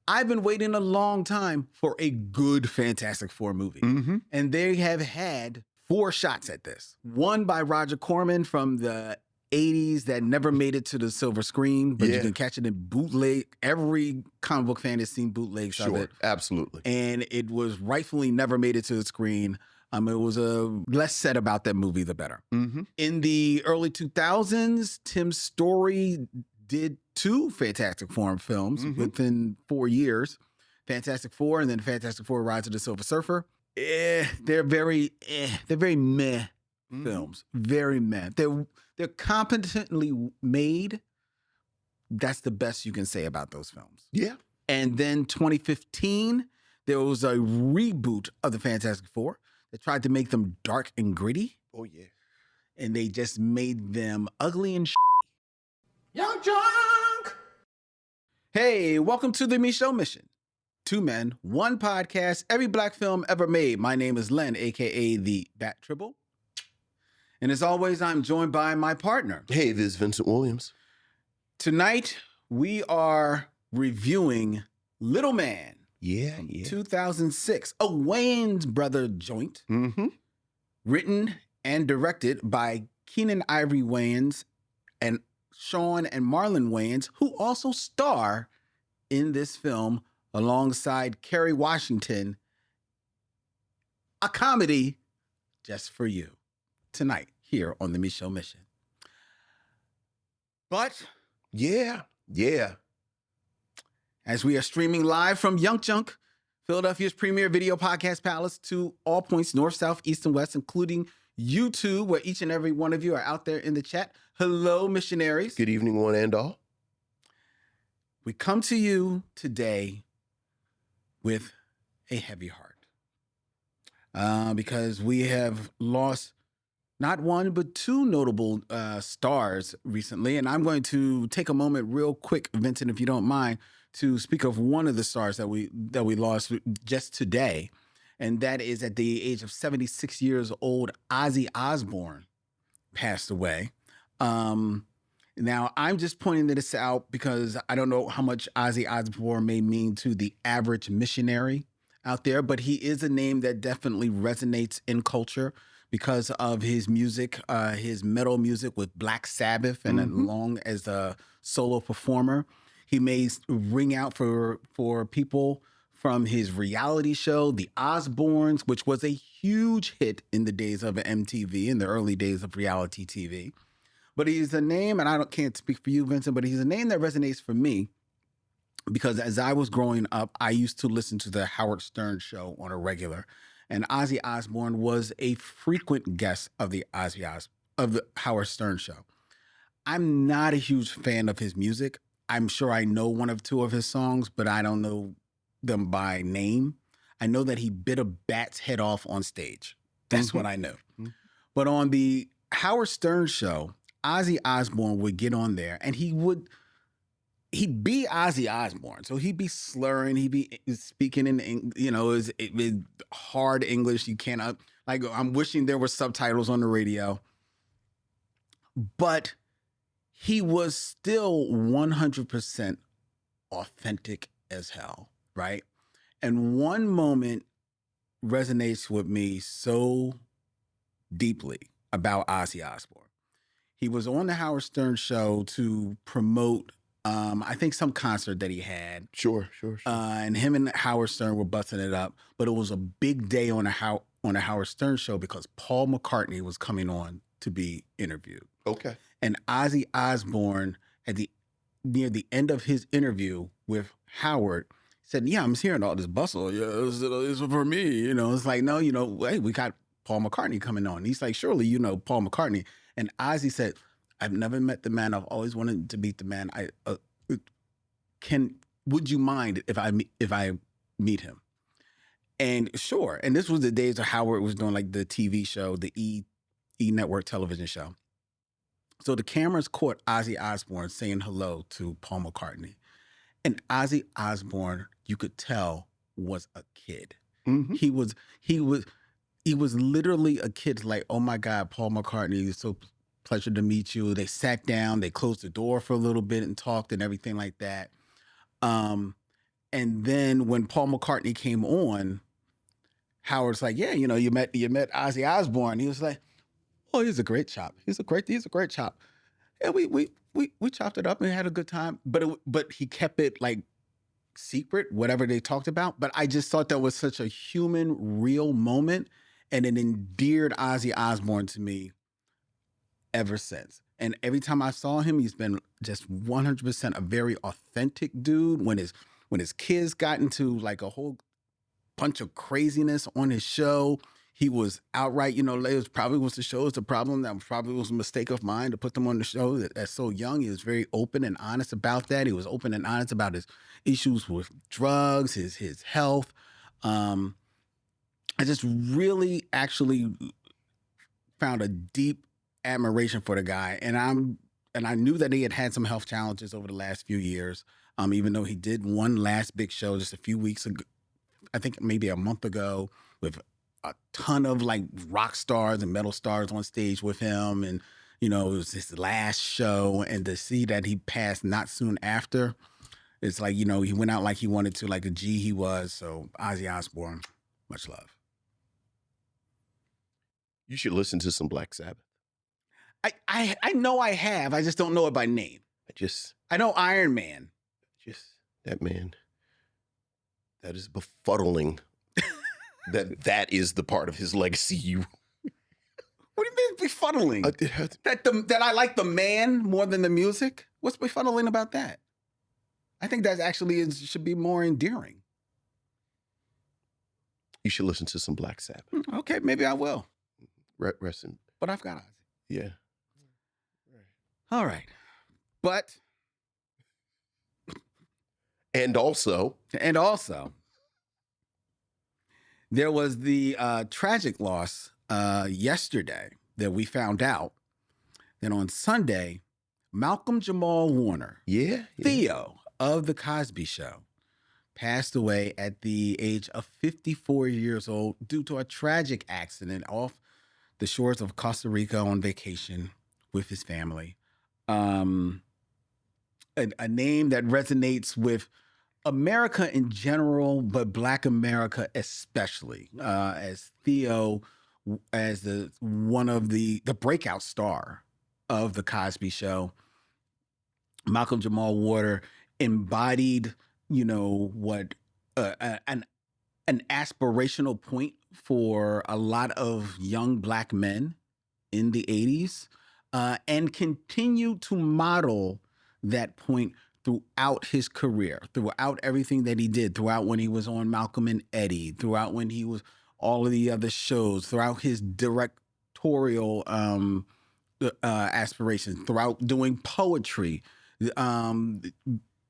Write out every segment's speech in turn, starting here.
I've been waiting a long time for a good Fantastic Four movie. Mm-hmm. And they have had 4 shots at this. One by Roger Corman from the 80s that never made it to the silver screen, but you can catch it in bootleg. Every comic book fan has seen bootlegs of it. Absolutely. And it was rightfully never made it to the screen. It was less said about that movie, the better. Mm-hmm. In the early 2000s, Tim Story did 2 Fantastic Four films within 4 years. Fantastic Four and then Fantastic Four Rise of the Silver Surfer. They're very meh films. Very meh. They're competently made. That's the best you can say about those films. Yeah. And then 2015, there was a reboot of the Fantastic Four that tried to make them dark and gritty. Oh, yeah. And they just made them ugly and Young Drunk! Hey, welcome to the Micheaux Mission. 2 men, 1 podcast, every black film ever made. My name is Len, a.k.a. the Bat Tribble. And as always, I'm joined by my partner. Hey, this is Vincent Williams. Tonight, we are reviewing Little Man. Yeah. 2006, a Wayans brother joint. Mm-hmm. Written and directed by Keenan Ivory Wayans and Sean and Marlon Wayans, who also star in this film alongside Kerry Washington. A comedy just for you tonight here on the Micheaux Mission. But Yeah. as we are streaming live from Young Junk, Philadelphia's premier video podcast palace, to all points north, south, east, and west, including YouTube, where each and every one of you are out there in the chat. Hello, Missionaries. Good evening, one and all. We come to you today with a heavy heart because we have lost not 1, but 2 notable stars recently. And I'm going to take a moment real quick, Vincent, if you don't mind, to speak of one of the stars that we lost just today. And that is at the age of 76 years old, Ozzy Osbourne passed away. Now, I'm just pointing this out because I don't know how much Ozzy Osbourne may mean to the average missionary out there, but he is a name that definitely resonates in culture because of his music, his metal music with Black Sabbath, and along as a solo performer. He may ring out for people from his reality show, The Osbournes, which was a huge hit in the days of MTV, in the early days of reality TV. But he's a name, and I can't speak for you, Vincent, but he's a name that resonates for me because as I was growing up, I used to listen to the Howard Stern show on a regular, and Ozzy Osbourne was a frequent guest of the Howard Stern show. I'm not a huge fan of his music. I'm sure I know 1 or 2 of his songs, but I don't know them by name. I know that he bit a bat's head off on stage. That's what I know. But on the Howard Stern show, Ozzy Osbourne would get on there and he'd be Ozzy Osbourne. So he'd be slurring, he'd be speaking in, it hard English. You cannot, I'm wishing there were subtitles on the radio. But he was still 100% authentic as hell, right? And one moment resonates with me so deeply about Ozzy Osbourne. He was on the Howard Stern show to promote, I think, some concert that he had. Sure. And him and Howard Stern were busting it up. But it was a big day on a Howard Stern show because Paul McCartney was coming on to be interviewed. Okay. And Ozzy Osbourne, near the end of his interview with Howard, said, "Yeah, I'm hearing all this bustle. Yeah, it's for me. It's like, no, hey, we got Paul McCartney coming on." He's like, "Surely you know Paul McCartney." And Ozzy said, "I've never met the man. I've always wanted to meet the man. Would you mind if I meet him?" And sure. And this was the days of Howard was doing like the TV show, the E Network television show. So the cameras caught Ozzy Osbourne saying hello to Paul McCartney. And Ozzy Osbourne, you could tell, was a kid. Mm-hmm. He was literally a kid, like, "Oh my God, Paul McCartney, it's so pleasure to meet you." They sat down, they closed the door for a little bit and talked and everything like that. And then when Paul McCartney came on, Howard's like, yeah, you met Ozzy Osbourne. He was like, oh, he's a great chop. He's a great chop. And we chopped it up and had a good time. But he kept it like secret, whatever they talked about. But I just thought that was such a human, real moment, and it endeared Ozzy Osbourne to me ever since. And every time I saw him, he's been just 100% a very authentic dude. When his kids got into like a whole bunch of craziness on his show, he was outright, it was probably was the show is the problem. That probably was a mistake of mine to put them on the show at so young. He was very open and honest about that. He was open and honest about his issues with drugs, his health. I just really actually found a deep admiration for the guy, and I knew that he had some health challenges over the last few years. Even though he did one last big show just a few weeks ago, I think maybe a month ago, with a ton of like rock stars and metal stars on stage with him, and it was his last show, and to see that he passed not soon after, it's like he went out like he wanted to, like a G he was. So Ozzy Osbourne, much love. You should listen to some Black Sabbath. I know I have. I just don't know it by name. I know Iron Man. That man. That is befuddling. that is the part of his legacy. What do you mean befuddling? That I like the man more than the music? What's befuddling about that? I think that actually should be more endearing. You should listen to some Black Sabbath. Okay, maybe I will. Rest in. But I've got Ozzy. Yeah. All right. But. And also. There was the tragic loss yesterday that we found out that on Sunday, Malcolm Jamal Warner, Theo of The Cosby Show, passed away at the age of 54 years old due to a tragic accident off the shores of Costa Rica on vacation with his family. A name that resonates with America in general, but Black America especially, as Theo, as one of the breakout star of The Cosby Show. Malcolm Jamal Warner embodied, what an aspirational point for a lot of young Black men in the 80s, and continued to model that point throughout his career, throughout everything that he did, throughout when he was on Malcolm and Eddie, throughout when he was all of the other shows, throughout his directorial aspirations, throughout doing poetry,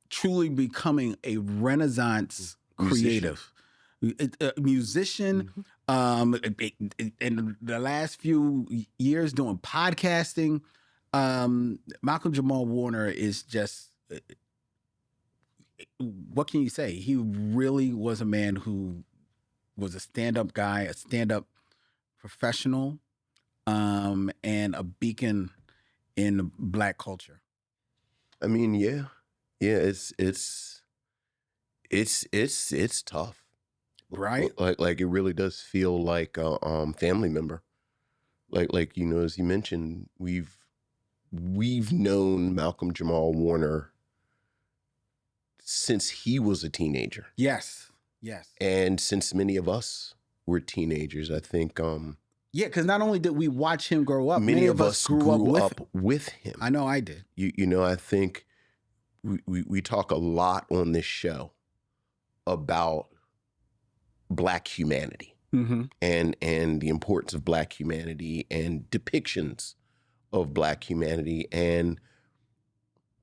truly becoming a Renaissance creative. Musician, in the last few years doing podcasting. Malcolm Jamal Warner is just, what can you say? He really was a man who was a stand-up guy, a stand-up professional, and a beacon in Black culture. I mean, yeah, it's tough, right? Like it really does feel like a family member. Like as you mentioned, we've known Malcolm Jamal Warner since he was a teenager. Yes. And since many of us were teenagers, I think. Yeah, because not only did we watch him grow up, many of us grew up with him. I know I did. I think we talk a lot on this show about Black humanity, and the importance of Black humanity and depictions of Black humanity. And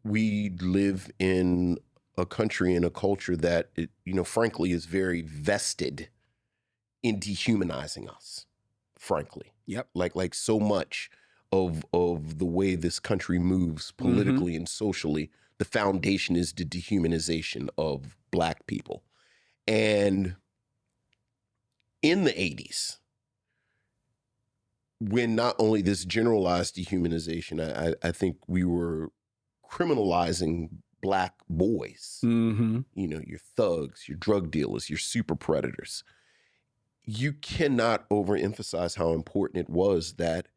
we live in a country and a culture that, frankly, is very vested in dehumanizing us, frankly. Yep. Like so much of the way this country moves politically and socially, the foundation is the dehumanization of Black people. And in the 80s, when not only this generalized dehumanization, I think we were criminalizing black boys. Mm-hmm. You know, your thugs, your drug dealers, your super predators. You cannot overemphasize how important it was that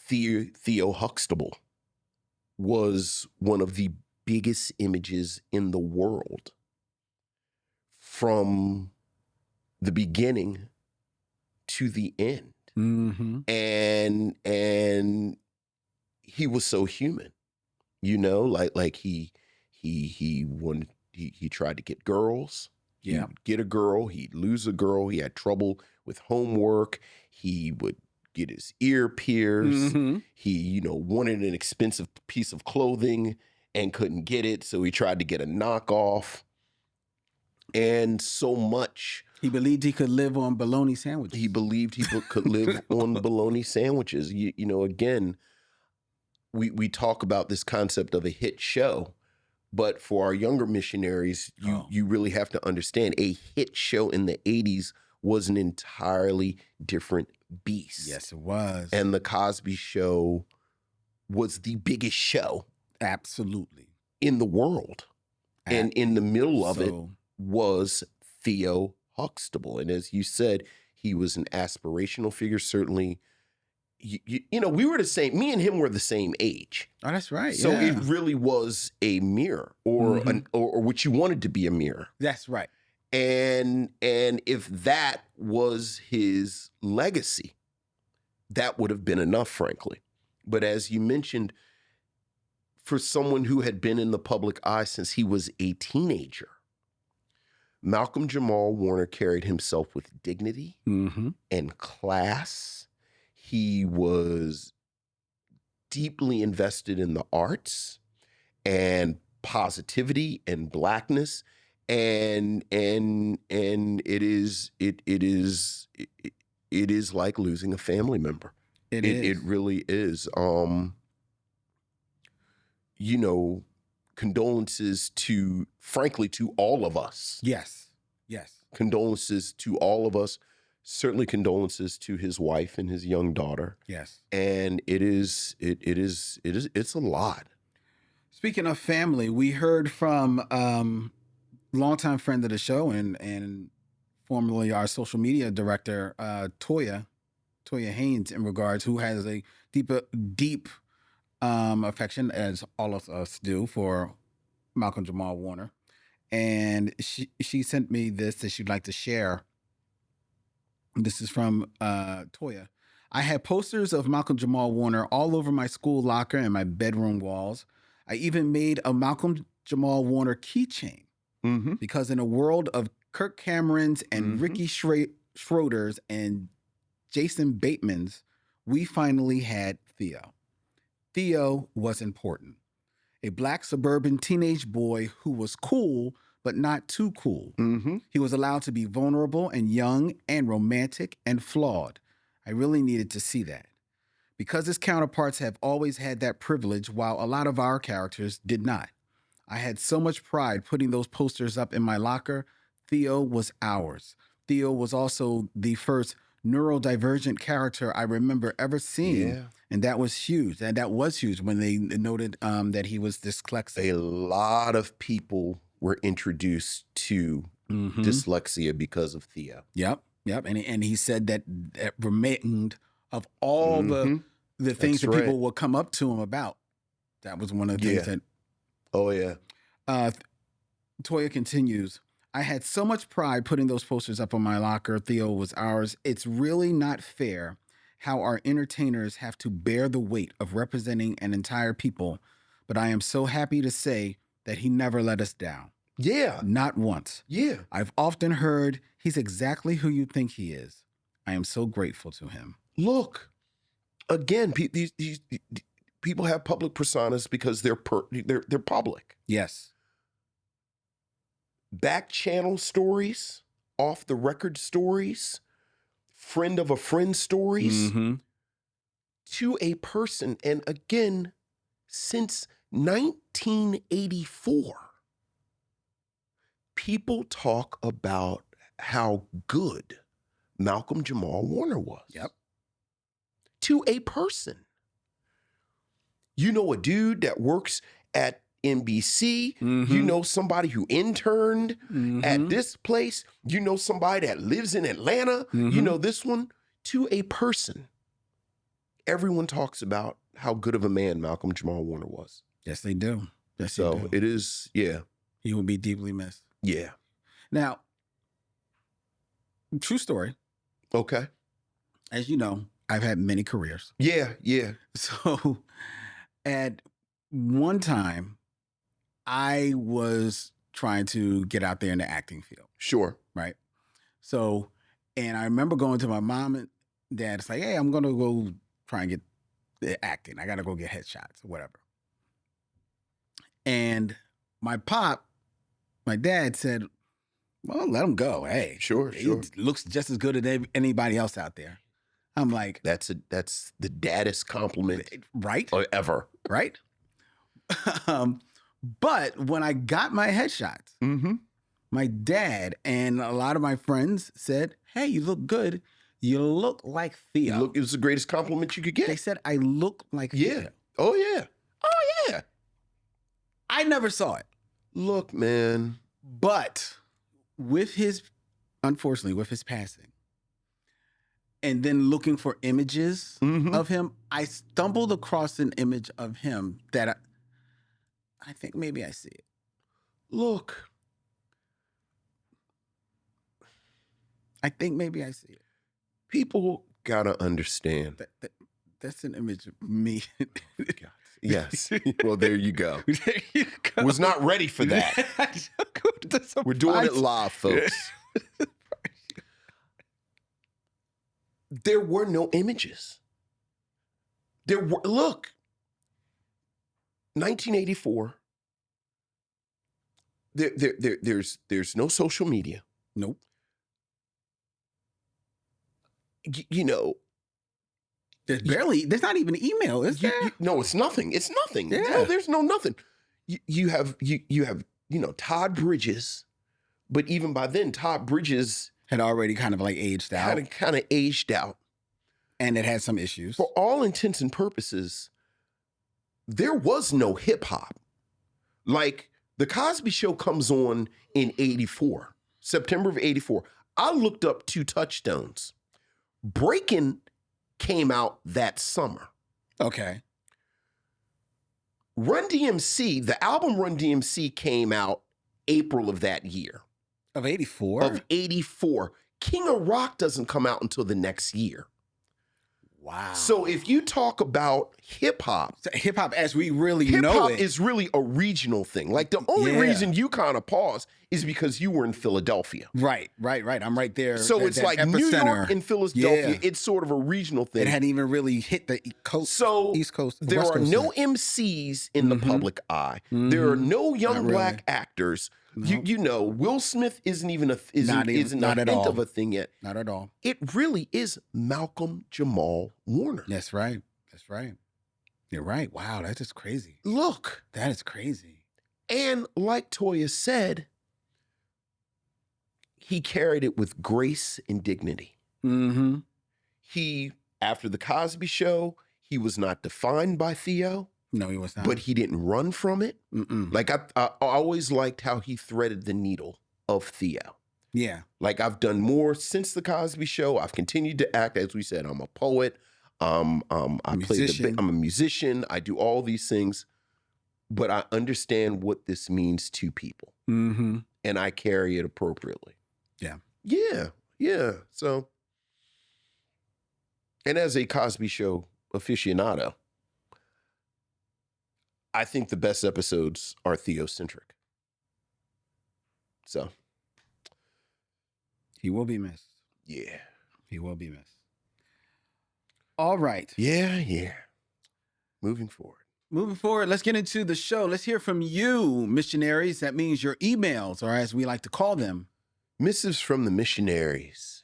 Theo Huxtable was one of the biggest images in the world from the beginning to the end. Mm-hmm. And he was so human, you know, like he tried to get girls. Yeah. He'd get a girl, he'd lose a girl, he had trouble with homework, he would get his ear pierced, Mm-hmm. he, you know, wanted an expensive piece of clothing and couldn't get it, so he tried to get a knockoff. And so much. He believed he could live on bologna sandwiches. He believed he could live on bologna sandwiches. You know, again, we talk about this concept of a hit show, but for our younger missionaries, you really have to understand a hit show in the 80s was an entirely different beast. Yes, it was. And the Cosby Show was the biggest show. Absolutely. In the world. And in the middle of it was Theo Huxtable. And as you said, he was an aspirational figure, certainly. You know, we were the same, me and him were the same age. Oh, that's right. So it really was a mirror or or what you wanted to be a mirror. That's right. And if that was his legacy, that would have been enough, frankly. But as you mentioned, for someone who had been in the public eye since he was a teenager, Malcolm Jamal Warner carried himself with dignity and class. He was deeply invested in the arts and positivity and blackness, and it is like losing a family member. It really is. You know, condolences frankly, to all of us. Yes. Condolences to all of us. Certainly condolences to his wife and his young daughter. Yes. And it's a lot. Speaking of family, we heard from longtime friend of the show and formerly our social media director, Toya Haynes, in regards, who has a deep affection, as all of us do, for Malcolm Jamal Warner. And she sent me this that she'd like to share. This is from Toya. I had posters of Malcolm Jamal Warner all over my school locker and my bedroom walls. I even made a Malcolm Jamal Warner keychain because in a world of Kirk Cameron's and Ricky Schroeder's and Jason Bateman's, we finally had Theo. Theo was important. A black suburban teenage boy who was cool, but not too cool. He was allowed to be vulnerable and young and romantic and flawed. I really needed to see that. Because his counterparts have always had that privilege, while a lot of our characters did not. I had so much pride putting those posters up in my locker. Theo was ours. Theo was also the first neurodivergent character I remember ever seeing. Yeah. And that was huge. And that was huge when they noted that he was dyslexic. A lot of people were introduced to dyslexia because of Theo. Yep. And he said that remained of all the things that people would come up to him about. That was one of the things that... Oh, yeah. Toya continues, I had so much pride putting those posters up on my locker. Theo was ours. It's really not fair how our entertainers have to bear the weight of representing an entire people, but I am so happy to say that he never let us down. Yeah. Not once. Yeah. I've often heard he's exactly who you think he is. I am so grateful to him. Look, again, these people have public personas because they're public. Yes. Back channel stories, off the record stories, friend of a friend stories to a person. And again, since 1984, people talk about how good Malcolm Jamal Warner was. Yep. To a person. You know, a dude that works at NBC. You know somebody who interned at this place. You know somebody that lives in Atlanta. You know this one. To a person, everyone talks about how good of a man Malcolm Jamal Warner was. Yes, they do. Yes, So they do. it is, yeah. He will be deeply missed. Yeah. Now, true story. Okay. As you know, I've had many careers. Yeah, yeah. So at one time, I was trying to get out there in the acting field. Sure. Right. So, and I remember going to my mom and dad. It's like, hey, I'm going to go try and get the acting. I got to go get headshots or whatever. And my dad said, well, let him go. Hey, Sure. he looks just as good as anybody else out there. I'm like, that's the daddest compliment, right? Ever. Right. But when I got my headshots, my dad and a lot of my friends said, hey, you look good. You look like Theo. It was the greatest compliment you could get. They said I look like Theo. Oh, yeah. Oh, yeah. I never saw it. Look, man. But unfortunately, with his passing, and then looking for images of him, I stumbled across an image of him that I think maybe I see it. Look. I think maybe I see it. People gotta understand. That's an image of me. Yes. Well, there you go. There you go. Was not ready for that. We're doing it live, folks. There were no images. Look, 1984. There's no social media. Nope. You know, there's not even email, is there? No, it's nothing. It's nothing. Yeah. No, there's no nothing. You have Todd Bridges, but even by then, Todd Bridges had already kind of like aged out. Had kind of aged out. And it had some issues. For all intents and purposes, there was no hip hop. Like, The Cosby Show comes on in 84, September of 84. I looked up 2 Touchstones. Breakin' came out that summer. Okay. Run DMC, the album Run DMC came out April of that year. Of 84? Of 84. King of Rock doesn't come out until the next year. Wow. So if you talk about hip hop as we really know it. Hip hop is really a regional thing. Like, the only reason you kind of pause is because you were in Philadelphia. Right. I'm right there. So it's like epicenter. New York and Philadelphia. It's sort of a regional thing. It hadn't even really hit the coast. So East Coast. There West are Coast no MCs in the public eye. There are no young black actors. No. You know, Will Smith isn't even a hint of a thing yet. Not at all. It really is Malcolm Jamal Warner. That's right. You're right. Wow, that's just crazy. Look. That is crazy. And like Toya said, he carried it with grace and dignity. He, after the Cosby Show, he was not defined by Theo. No, he was not. But he didn't run from it. Like, I always liked how he threaded the needle of Theo. Yeah. Like, I've done more since the Cosby Show. I've continued to act. As we said, I'm a poet. I'm a musician. I do all these things. But I understand what this means to people. And I carry it appropriately. Yeah. So, and as a Cosby Show aficionado, I think the best episodes are Theo-centric. So. He will be missed. Yeah. He will be missed. All right. Yeah. Moving forward, let's get into the show. Let's hear from you, missionaries. That means your emails, or as we like to call them, Missives from the Missionaries.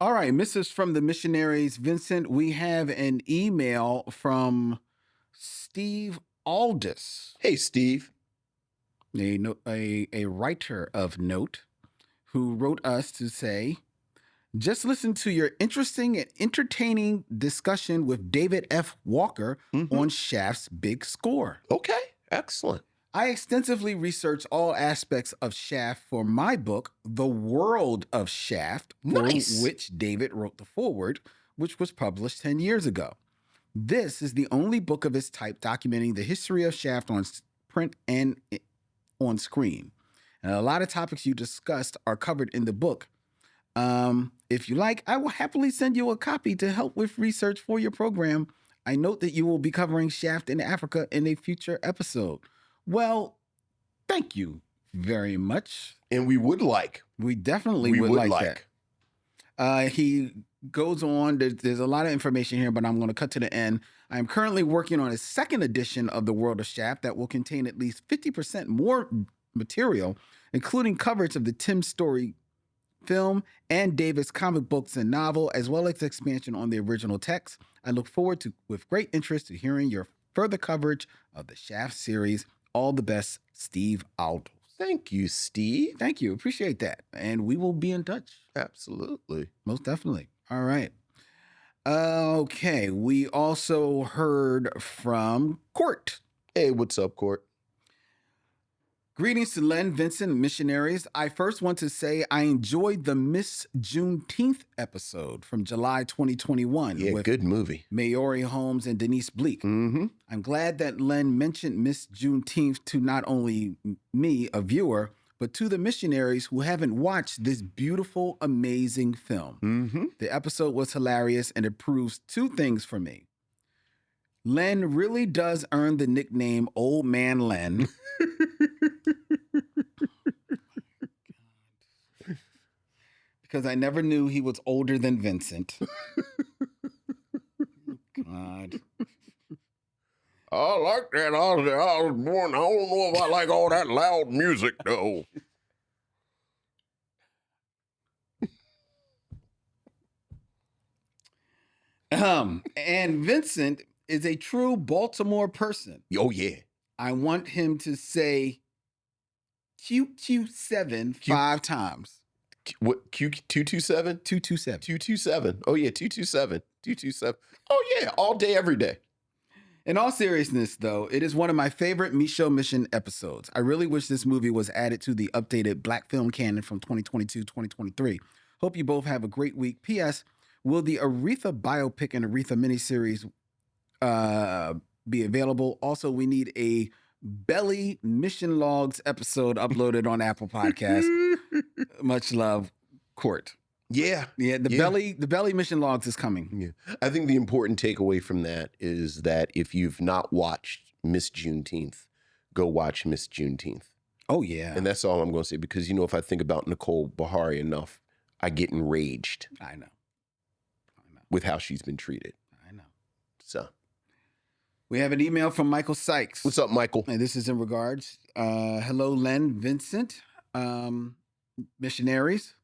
All right, Missives from the Missionaries. Vincent, we have an email from Steve Aldiss, Hey, Steve. a writer of note, who wrote us to say, just listen to your interesting and entertaining discussion with David F. Walker on Shaft's big score. Okay, excellent. I extensively researched all aspects of Shaft for my book, The World of Shaft, Nice. for which David wrote the foreword, which was published 10 years ago. This is the only book of its type documenting the history of Shaft on print and on screen. And a lot of topics you discussed are covered in the book. If you like, I will happily send you a copy to help with research for your program. I note that you will be covering Shaft in Africa in a future episode. Well, thank you very much. And we would like. We definitely would like that. He goes on. There's a lot of information here, but I'm going to cut to the end. I'm currently working on a second edition of The World of Shaft that will contain at least 50% more material, including coverage of the Tim Story film and David's comic books and novel, as well as expansion on the original text. I look forward to, with great interest, to hearing your further coverage of the Shaft series. All the best, Steve Aldiss. Thank you, Steve. Thank you. Appreciate that. And we will be in touch. Absolutely. Most definitely. All right. Okay. We also heard from Court. Hey, what's up, Court? Greetings to Len Vince and Missionaries. I first want to say I enjoyed the Miss Juneteenth episode from July 2021. Yeah, with good movie. Maori Holmes and Denise Bleak. Mm-hmm. I'm glad that Len mentioned Miss Juneteenth to not only me, a viewer, but to the missionaries who haven't watched this beautiful, amazing film. Mm-hmm. The episode was hilarious, and it proves two things for me. Len really does earn the nickname Old Man Len. Because I never knew he was older than Vincent. God. I like that. I was born. I don't know if I like all that loud music, though. And Vincent is a true Baltimore person. Oh, yeah. I want him to say QQ7 5 times. What, Q227? 227. 227. Oh, yeah, 227. 227. Oh, yeah, all day, every day. In all seriousness, though, it is one of my favorite Micheaux Mission episodes. I really wish this movie was added to the updated Black film canon from 2022-2023. Hope you both have a great week. P.S. Will the Aretha biopic and Aretha miniseries be available? Also, we need a Belly Mission Logs episode uploaded on Apple Podcasts. Much love, Court. Yeah. The Belly Mission Logs is coming. Yeah. I think the important takeaway from that is that if you've not watched Miss Juneteenth, go watch Miss Juneteenth. Oh, yeah. And that's all I'm going to say, because, you know, if I think about Nicole Bahari enough, I get enraged. I know. With how she's been treated. I know. So. We have an email from Michael Sykes. What's up, Michael? And this is in regards. Hello, Len Vincent. Missionaries.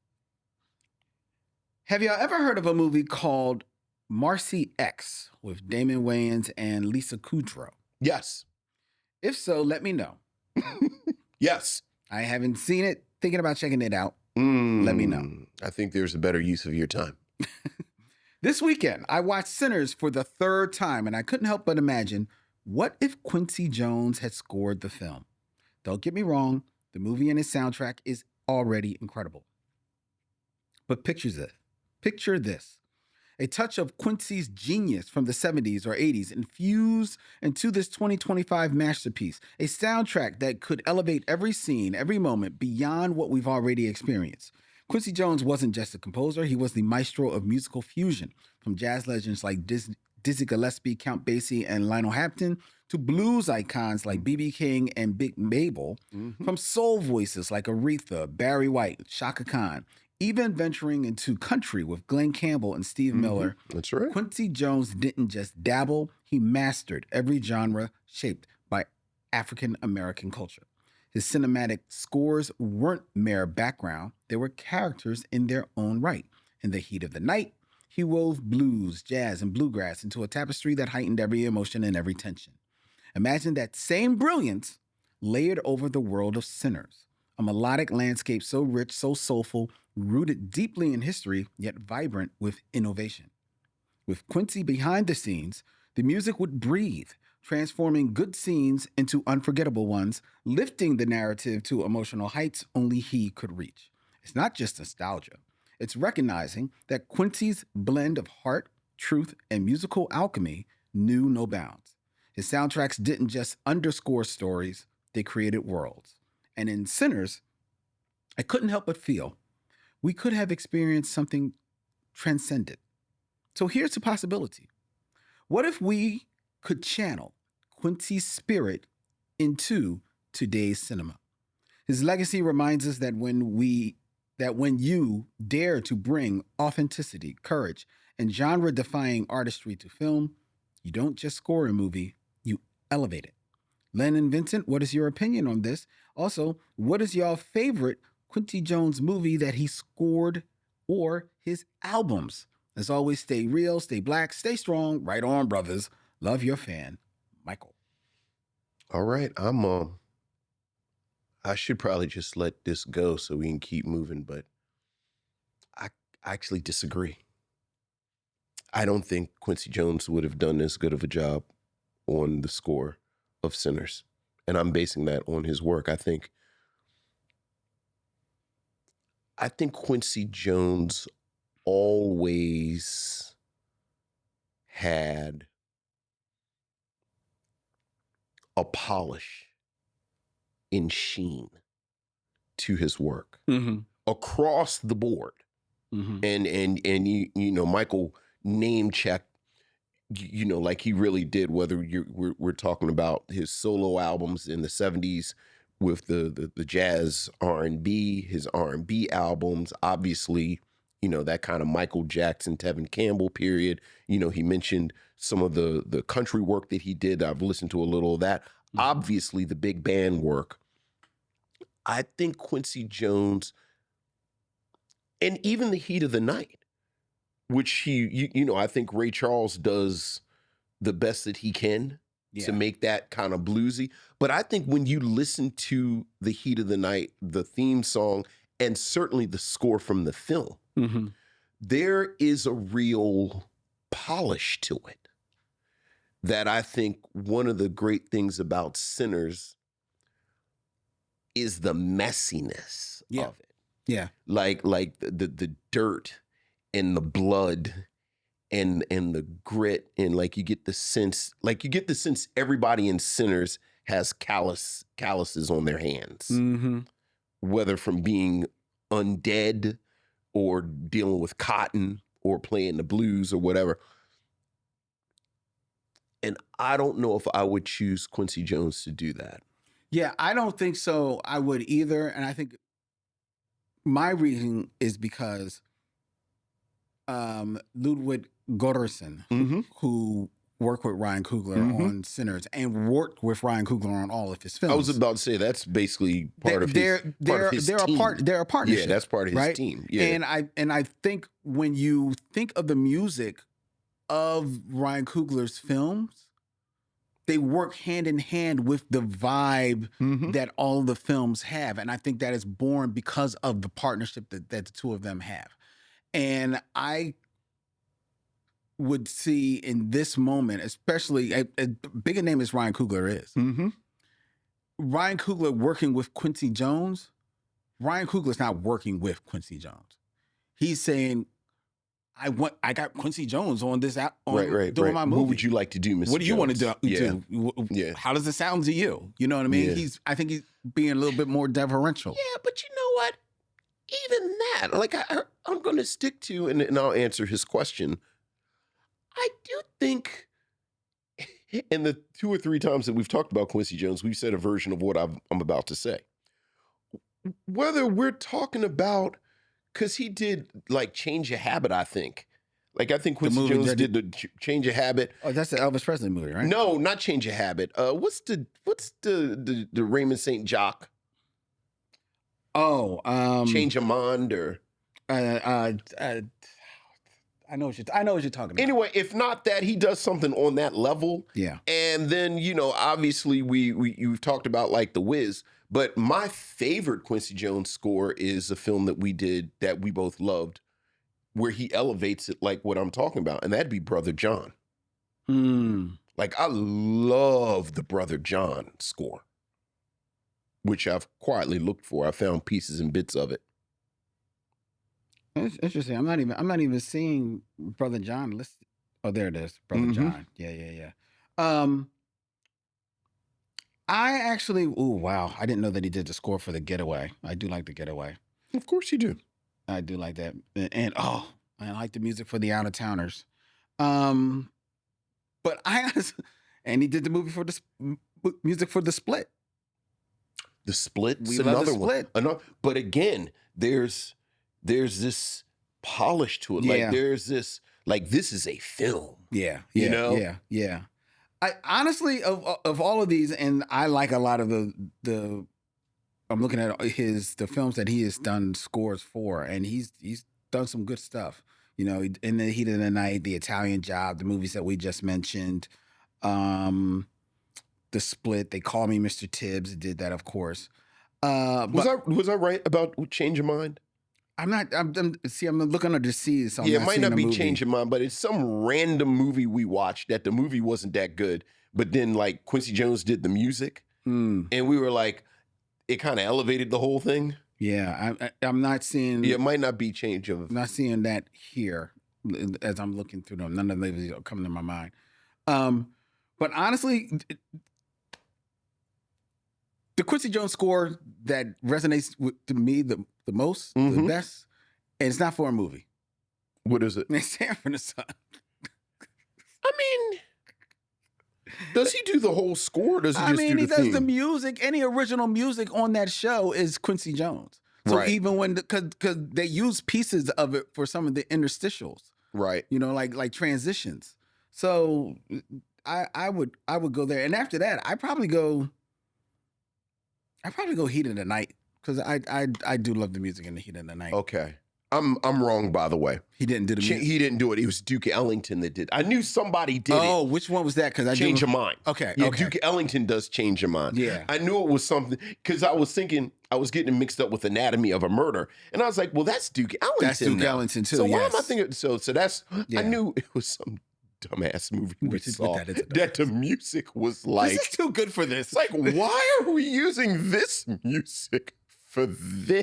Have y'all ever heard of a movie called Marcy X with Damon Wayans and Lisa Kudrow? Yes. If so, let me know. Yes. I haven't seen it. Thinking about checking it out. Let me know. I think there's a better use of your time. This weekend, I watched Sinners for the third time, and I couldn't help but imagine, what if Quincy Jones had scored the film? Don't get me wrong, the movie and its soundtrack is already incredible. But picture this. A touch of Quincy's genius from the 70s or 80s infused into this 2025 masterpiece, a soundtrack that could elevate every scene, every moment beyond what we've already experienced. Quincy Jones wasn't just a composer, he was the maestro of musical fusion, from jazz legends like Dizzy Gillespie, Count Basie, and Lionel Hampton, to blues icons like B.B. King and Big Mabel, from soul voices like Aretha, Barry White, Chaka Khan, even venturing into country with Glenn Campbell and Steve Miller. That's right. Quincy Jones didn't just dabble, he mastered every genre shaped by African American culture. His cinematic scores weren't mere background, they were characters in their own right. In the heat of the night, he wove blues, jazz, and bluegrass into a tapestry that heightened every emotion and every tension. Imagine that same brilliance layered over the world of Sinners, a melodic landscape so rich, so soulful, rooted deeply in history, yet vibrant with innovation. With Quincy behind the scenes, the music would breathe, transforming good scenes into unforgettable ones, lifting the narrative to emotional heights only he could reach. It's not just nostalgia. It's recognizing that Quincy's blend of heart, truth, and musical alchemy knew no bounds. His soundtracks didn't just underscore stories, they created worlds. And in Sinners, I couldn't help but feel we could have experienced something transcendent. So here's a possibility. What if we could channel Quincy's spirit into today's cinema? His legacy reminds us that when you dare to bring authenticity, courage, and genre-defying artistry to film, you don't just score a movie, you elevate it. Len and Vincent, what is your opinion on this? Also, what is your favorite Quincy Jones movie that he scored or his albums? As always, stay real, stay black, stay strong. Right on, brothers. Love your fan, Micheaux. All right, I should probably just let this go so we can keep moving, but I actually disagree. I don't think Quincy Jones would have done as good of a job on the score of Sinners. And I'm basing that on his work. I think Quincy Jones always had a polish in sheen to his work across the board. And you know, Michael name checked, you know, like he really did, whether we're talking about his solo albums in the 70s with the jazz R&B, his R&B albums, obviously, you know, that kind of Michael Jackson, Tevin Campbell period. You know, he mentioned some of the country work that he did. I've listened to a little of that. Obviously, the big band work. I think Quincy Jones, and even the heat of the night, which you know, I think Ray Charles does the best that he can to make that kind of bluesy. But I think when you listen to the heat of the night, the theme song, and certainly the score from the film, there is a real polish to it that I think one of the great things about Sinners is the messiness of it. Yeah. Like the dirt and the blood and the grit, and like you get the sense everybody in Sinners has calluses on their hands. Whether from being undead or dealing with cotton or playing the blues or whatever. And I don't know if I would choose Quincy Jones to do that. Yeah, I don't think so. I would either. And I think my reason is because Ludwig Göransson, who worked with Ryan Coogler on Sinners and worked with Ryan Coogler on all of his films. I was about to say that's basically part of his team. They're a partnership. Yeah, that's part of his right? team. Yeah. And I think when you think of the music of Ryan Coogler's films, they work hand in hand with the vibe that all the films have. And I think that is born because of the partnership that the two of them have. And I would see in this moment, especially a bigger name as Ryan Coogler is. Ryan Coogler working with Quincy Jones, Ryan Coogler's not working with Quincy Jones. He's saying, I got Quincy Jones on this doing my movie. What would you like to do, Mr. What do you want to do? Yeah. How does it sound to you? You know what I mean? Yeah. I think he's being a little bit more deferential. Yeah, but you know what? Even that, like I'm going to stick to, and I'll answer his question. I do think, in the 2 or 3 times that we've talked about Quincy Jones, we've said a version of what I'm about to say. Whether we're talking about, because he did like Change Your Habit, I think. Like I think Quincy Jones did the Change Your Habit. Oh, that's the Elvis Presley movie, right? No, not Change Your Habit. What's the Raymond St. Jacques? Oh, Change Your Mind or I know what you're talking about. Anyway, if not that, he does something on that level. Yeah. And then, obviously you've talked about like The Wiz, but my favorite Quincy Jones score is a film that we did that we both loved, where he elevates it like what I'm talking about, and that'd be Brother John. Like, I love the Brother John score, which I've quietly looked for. I found pieces and bits of it. It's interesting. I'm not even seeing Brother John listed. Oh, there it is. Brother John. Yeah. I actually, wow. I didn't know that he did the score for The Getaway. I do like The Getaway. Of course you do. I do like that. And I like the music for The Out of Towners. But and he did the movie for the music for The Split. The Split's We love another The Split. one. But again, there's this polish to it. Yeah. Like there's this, like, this is a film. Yeah. You know? Yeah. I honestly, of all of these, and I like a lot of the I'm looking at the films that he has done scores for, and he's done some good stuff. In The Heat of the Night, The Italian Job, the movies that we just mentioned, The Split, They Call Me Mr. Tibbs, did that, of course. Was I right about Change Your Mind? I'm looking under C. So it might not be Change Your Mind, but it's some random movie we watched that the movie wasn't that good, but then like Quincy Jones did the music, and we were like, it kind of elevated the whole thing. Yeah, I'm not seeing. Yeah, it might not be Change of. I'm not seeing that here as I'm looking through them. None of these are coming to my mind. But honestly, the Quincy Jones score that resonates to me the most, the best, and it's not for a movie. What is it? It's Sanford and Son. I mean, does he do the whole score? Or does he just do the he does theme? the music. Any original music on that show is Quincy Jones. So Right. even when, because they use pieces of it for some of the interstitials, Right. like transitions. So I would go there, and after that, I probably go Heat of the Night, because I do love the music in The Heat of the Night. Okay. I'm wrong, by the way. He didn't do the music. He didn't do it. It was Duke Ellington that did. I knew somebody did it. Oh, which one was that? Because Change Your Mind. Okay. Yeah, okay. Duke Ellington does Change Your Mind. Yeah. I knew it was something, because I was thinking, I was getting mixed up with Anatomy of a Murder. And I was like, well, that's Duke Ellington. That's Duke now. Ellington too. So why yes. am I thinking? So that's, Yeah. I knew it was some dumbass movie we Which is saw what that is. that the music was like, This is too good for this. it's like, why are we using this music for this?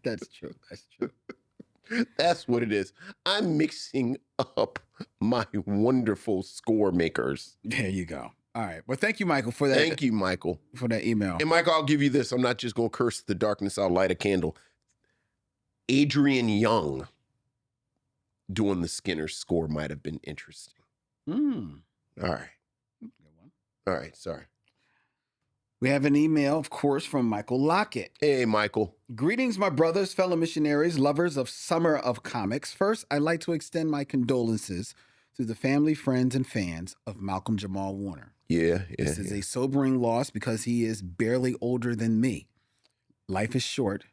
That's true. That's true. That's what it is. I'm mixing up my wonderful score makers. There you go. All right. Well, thank you, Michael, for that. Thank you, Michael. For that email. And Michael, I'll give you this. I'm not just going to curse the darkness. I'll light a candle. Adrian Young doing the Skinner score might have been interesting. All right. Good one. All right. Sorry. We have an email, of course, from Michael Lockett. Hey, Michael. Greetings, my brothers, fellow missionaries, lovers of Summer of Comics. First, I'd like to extend my condolences to the family, friends, and fans of Malcolm Jamal Warner. Yeah. This is a sobering loss because he is barely older than me. Life is short.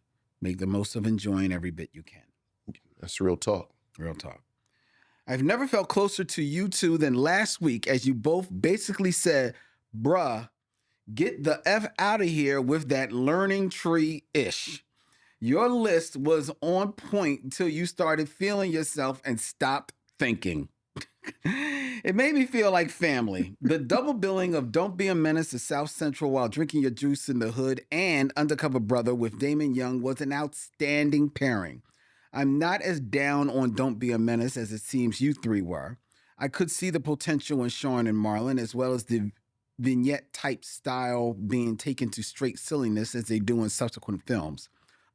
Make the most of enjoying every bit you can. That's real talk. Real talk. I've never felt closer to you two than last week, as you both basically said, bruh, get the F out of here with that learning tree-ish. Your list was on point until you started feeling yourself and stopped thinking. It made me feel like family. The double billing of Don't Be a Menace to South Central while drinking your juice in the hood and Undercover Brother with Damon Young was an outstanding pairing. I'm not as down on Don't Be a Menace as it seems you three were. I could see the potential in Sean and Marlon, as well as the vignette type style being taken to straight silliness as they do in subsequent films.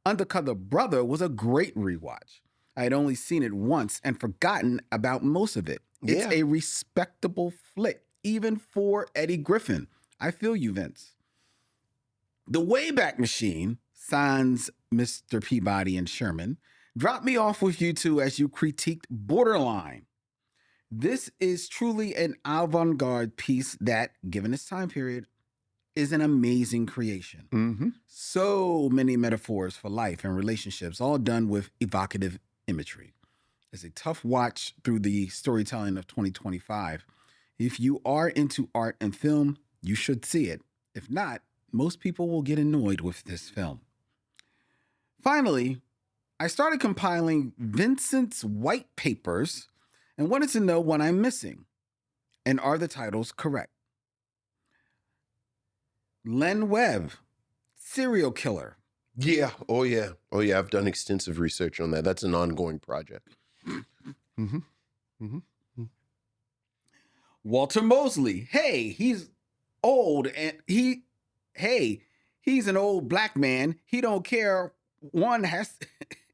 Undercover Brother was a great rewatch. I had only seen it once and forgotten about most of it. It's a respectable flick, even for Eddie Griffin. I feel you, Vince. The Wayback Machine, sans Mr. Peabody and Sherman, dropped me off with you two as you critiqued Borderline. This is truly an avant-garde piece that, given its time period, is an amazing creation. So many metaphors for life and relationships, all done with evocative imagery. is a tough watch through the storytelling of 2025. If you are into art and film, you should see it. If not, most people will get annoyed with this film. Finally, I started compiling Vincent's white papers and wanted to know what I'm missing. And are the titles correct? Len Webb, serial killer. Yeah. Oh, yeah. Oh, yeah. I've done extensive research on that. That's an ongoing project. Mm-hmm. Mm-hmm. Walter Mosley. Hey, he's old and he's an old black man. He don't care.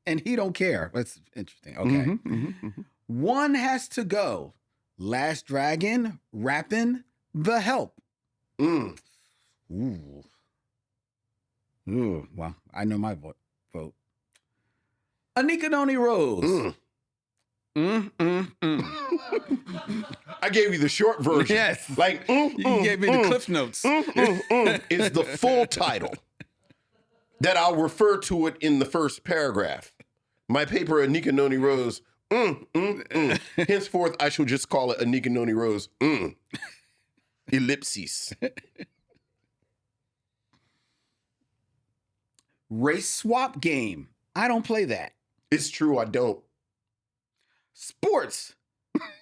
And he don't care. That's interesting. Okay. Mm-hmm, mm-hmm, mm-hmm. One has to go. Last Dragon, Rappin', The Help. Ooh. Well, I know my vote. Anika Noni Rose. I gave you the short version. Yes. Like, you gave me the Cliff Notes. Is the full title that I'll refer to it in the first paragraph. My paper, Anika Noni Rose. Henceforth, I shall just call it Anika Noni Rose. Ellipses. Race swap game. I don't play that. It's true, I don't. Sports.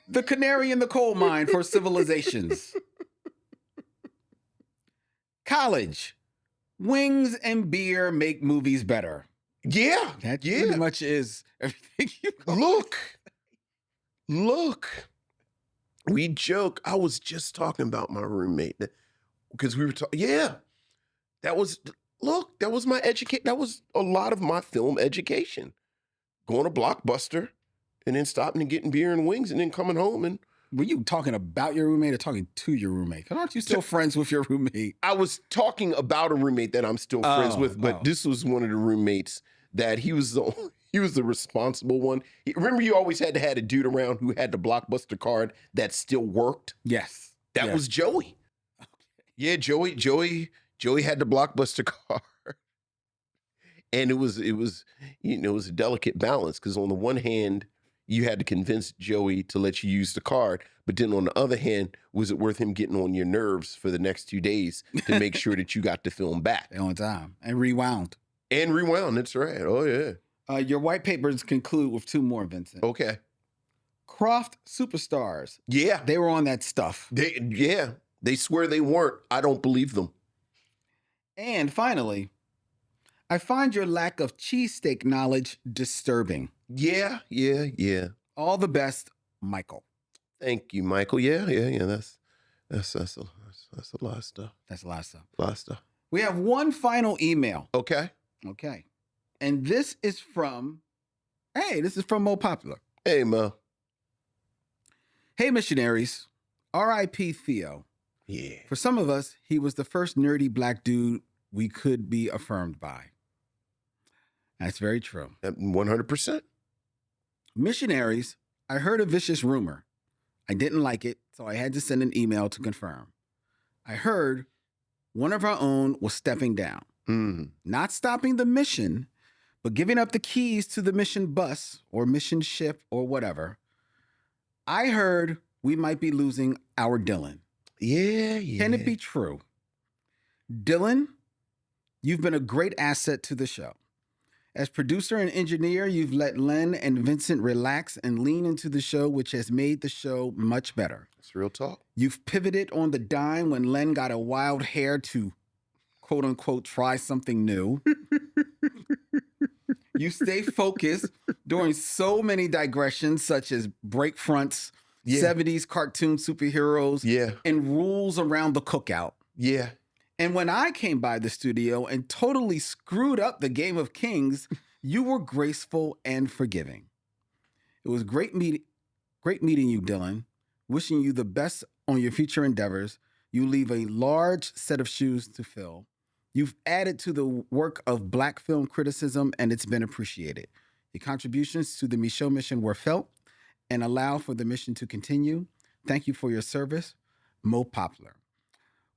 The canary in the coal mine for civilizations. College. Wings and beer make movies better. Yeah. That pretty much is everything you Look. We joke. I was just talking about my roommate because we were talking. Yeah. That was my education. That was a lot of my film education. Going to Blockbuster and then stopping and getting beer and wings and then coming home. And were you talking about your roommate or talking to your roommate? Because aren't you still friends with your roommate? I was talking about a roommate that I'm still friends with, but this was one of the roommates that he was the responsible one. Remember, you always had to have a dude around who had the Blockbuster card that still worked? Yes. That was Joey. Okay. Yeah, Joey had the Blockbuster card. And it was a delicate balance because on the one hand, you had to convince Joey to let you use the card. But then on the other hand, was it worth him getting on your nerves for the next 2 days to make sure that you got the film back? On time. And rewound. That's right. Oh, yeah. Your white papers conclude with 2 more, Vincent. Okay. Croft Superstars. Yeah. They were on that stuff. They swear they weren't. I don't believe them. And finally, I find your lack of cheesesteak knowledge disturbing. Yeah. All the best, Michael. Thank you, Michael. Yeah. That's a lot of stuff. That's a lot of stuff. We have one final email. Okay. And this is from Mo Popular. Hey, Mo. Hey, missionaries. R.I.P. Theo. Yeah. For some of us, he was the first nerdy black dude we could be affirmed by. That's very true. 100%. Missionaries, I heard a vicious rumor. I didn't like it, so I had to send an email to confirm. I heard one of our own was stepping down. Not stopping the mission, but giving up the keys to the mission bus or mission ship or whatever. I heard we might be losing our Dylan. Yeah. Can it be true? Dylan, you've been a great asset to the show. As producer and engineer, you've let Len and Vincent relax and lean into the show, which has made the show much better. It's real talk. You've pivoted on the dime when Len got a wild hair to, quote unquote, try something new. You stay focused during so many digressions, such as break fronts, 70s cartoon superheroes, and rules around the cookout. Yeah. And when I came by the studio and totally screwed up the Game of Kings, you were graceful and forgiving. It was great meeting you, Dylan. Wishing you the best on your future endeavors. You leave a large set of shoes to fill. You've added to the work of Black film criticism, and it's been appreciated. Your contributions to the Micheaux mission were felt and allow for the mission to continue. Thank you for your service, Mo Popular.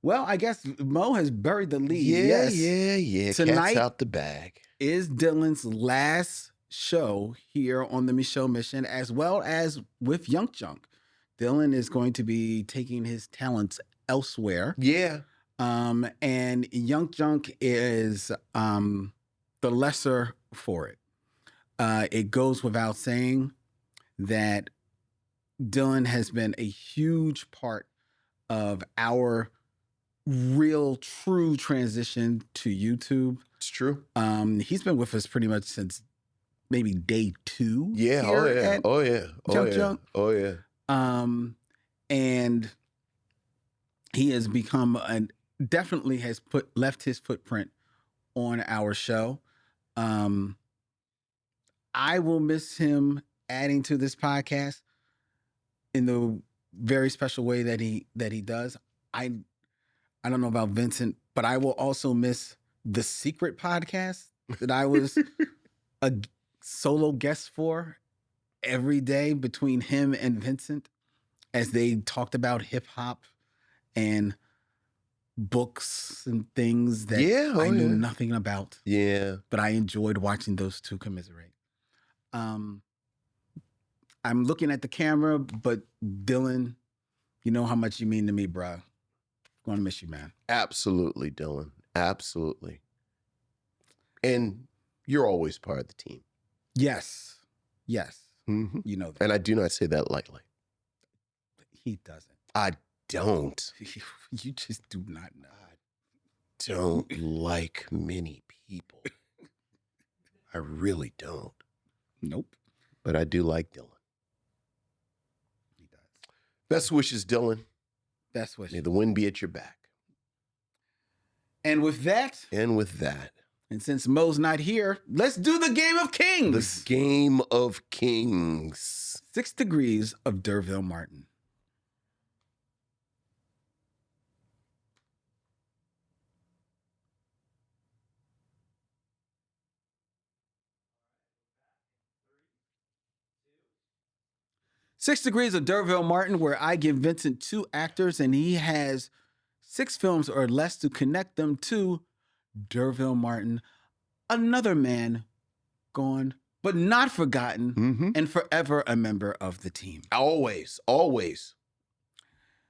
Well, I guess Mo has buried the lead. Yeah. Tonight Cat's out the bag. is Dylan's last show here on the Micheaux Mission, as well as with Young Junk. Dylan is going to be taking his talents elsewhere. Yeah. And Young Junk is the lesser for it. It goes without saying that Dylan has been a huge part of our real, true transition to YouTube. It's true. He's been with us pretty much since maybe day 2. Yeah. Oh yeah. Junk. And he has become definitely has left his footprint on our show. I will miss him adding to this podcast in the very special way that he does. I don't know about Vincent, but I will also miss the secret podcast that I was a solo guest for every day between him and Vincent as they talked about hip hop and books and things that I knew nothing about. Yeah. But I enjoyed watching those two commiserate. I'm looking at the camera, but Dylan, you know how much you mean to me, bro. Going to miss you, man. Absolutely, Dylan. Absolutely. And you're always part of the team. Yes. Mm-hmm. You know that. And I do not say that lightly. He doesn't. I don't. You just do not know. I don't like many people. I really don't. Nope. But I do like Dylan. He does. Best wishes, Dylan. Best wishes. May the wind be at your back. And with that, and since Mo's not here, let's do the Game of Kings. The Game of Kings. 6 Degrees of D'Urville Martin. Six Degrees of D'Urville Martin, where I give Vincent 2 actors and he has 6 films or less to connect them to D'Urville Martin, another man gone, but not forgotten, and forever a member of the team. Always.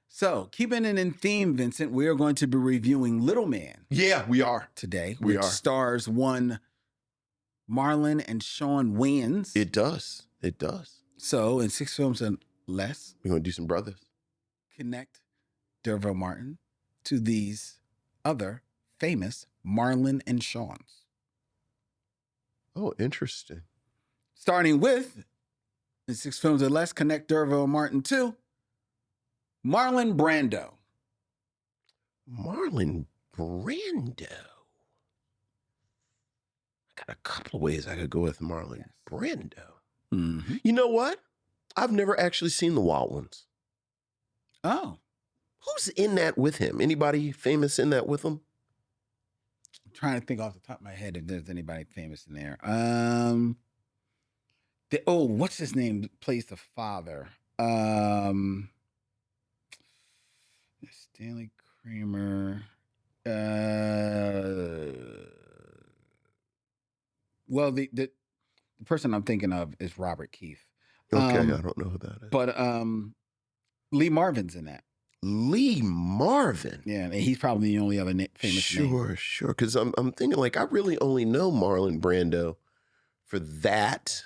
So, keeping it in theme, Vincent, we are going to be reviewing Little Man. Yeah, we are. Today, which stars one Marlon and Sean Wayans. It does. So, in 6 films and less, We're going to do some brothers. Connect D'Urville Martin to these other famous Marlon and Seans. Oh, interesting. Starting with, in 6 films or less, connect D'Urville Martin to Marlon Brando. Marlon Brando. I got a couple of ways I could go with Marlon Brando. Mm-hmm. You know what? I've never actually seen The Wild Ones. Oh. Who's in that with him? Anybody famous in that with him? I'm trying to think off the top of my head if there's anybody famous in there. What's his name? Plays the father. Stanley Kramer. Well, the person I'm thinking of is Robert Keith. Okay, I don't know who that is. But Lee Marvin's in that. Lee Marvin. Yeah, and he's probably the only other famous name. Sure. Because I'm thinking, like, I really only know Marlon Brando for that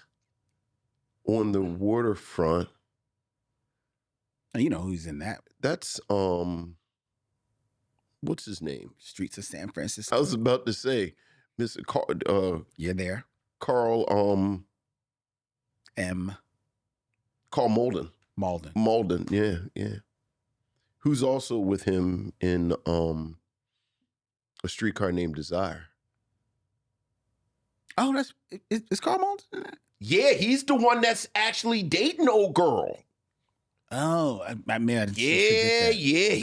on the waterfront. And you know who's in that. That's, what's his name? Streets of San Francisco. I was about to say, Mr. Carl, You're there. Carl, Carl Malden. Yeah. Who's also with him in A Streetcar Named Desire. Oh, is Carl Malden in that? Yeah, he's the one that's actually dating old girl. Oh, I mean, Yeah.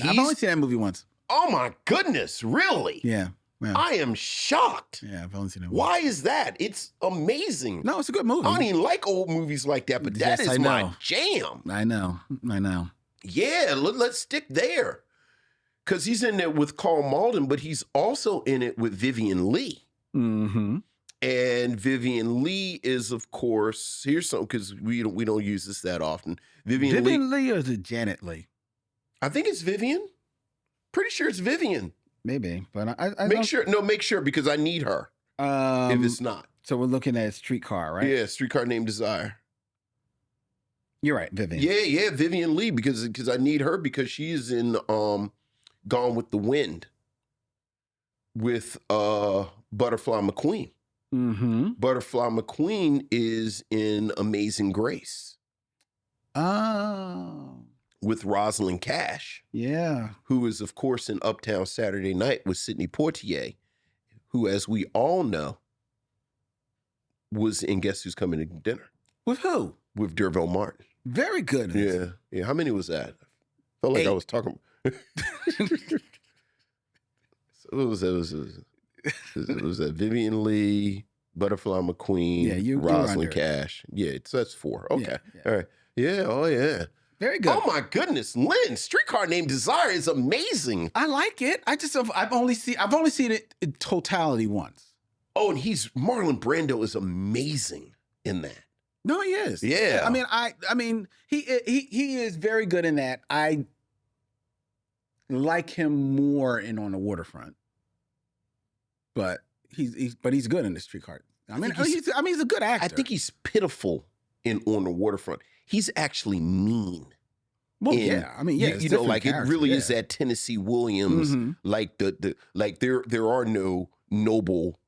I've only seen that movie once. Oh my goodness, really? Yeah. I am shocked. Yeah, I've only seen it once. Why is that? It's amazing. No, it's a good movie. I don't even like old movies like that, but that is my jam. I know. Yeah, let's stick there. Because he's in there with Carl Malden, but he's also in it with Vivian Leigh. Mm-hmm. And Vivian Lee is, of course, here's something because we don't use this that often. Vivian Lee or is it Janet Lee? I think it's Vivian. Pretty sure it's Vivian. Maybe, but I make sure because I need her. If it's not, so we're looking at Streetcar, right? Yeah, Streetcar Named Desire. You're right, Vivian. Yeah, Vivian Lee because I need her because she's in Gone with the Wind with Butterfly McQueen. Mm-hmm. Butterfly McQueen is in Amazing Grace. Oh. With Rosalind Cash. Yeah. Who is, of course, in Uptown Saturday Night with Sidney Poitier, who, as we all know, was in Guess Who's Coming to Dinner. With who? With D'Urville Martin. Very good. Yeah. How many was that? I felt like 8. I was talking. So it was Vivian Lee, Butterfly McQueen, Rosalind Cash. Yeah, so that's 4. Okay. Yeah. All right. Yeah, oh yeah. Very good. Oh my goodness, Len, Streetcar Named Desire is amazing. I like it. I've only seen it in totality once. Oh, and Marlon Brando is amazing in that. No, he is. Yeah. I mean, he is very good in that. I like him more in On the Waterfront. But he's good in the Streetcar. He's a good actor. I think he's pitiful in On the Waterfront. He's actually mean. Well, yeah. You know, like it really is that Tennessee Williams. Mm-hmm. Like there are no noble,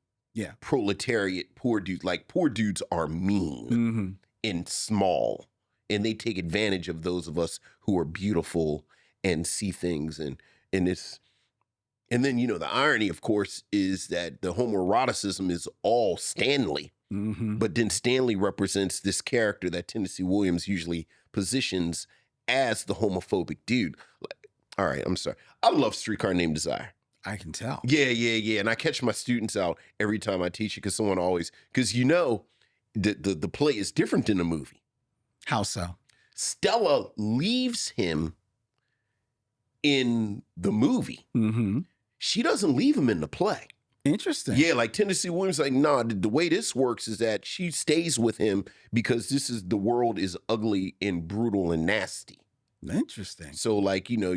proletariat poor dudes. Like poor dudes are mean and small, and they take advantage of those of us who are beautiful and see things and it's. And then, you know, the irony, of course, is that the homoeroticism is all Stanley. Mm-hmm. But then Stanley represents this character that Tennessee Williams usually positions as the homophobic dude. Like, all right, I'm sorry. I love Streetcar Named Desire. I can tell. Yeah. And I catch my students out every time I teach it because you know, the play is different than the movie. How so? Stella leaves him in the movie. Mm-hmm. She doesn't leave him in the play. Interesting. Yeah, like Tennessee Williams, like, nah, the way this works is that she stays with him because the world is ugly and brutal and nasty. Interesting. So, like, you know,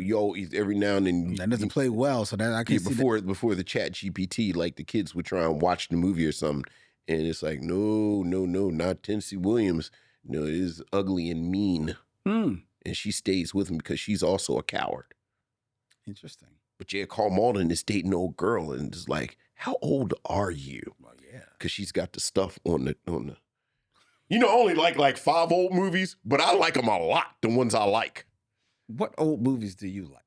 every now and then. That doesn't play well, so that I can see before the chat GPT, like the kids would try and watch the movie or something. And it's like, no, not Tennessee Williams. No, it is ugly and mean. And she stays with him because she's also a coward. Interesting. But yeah, Carl Malden is dating an old girl, and it's like, how old are you? Well, yeah, because she's got the stuff on the. You know, I only like 5 old movies, but I like them a lot. The ones I like. What old movies do you like?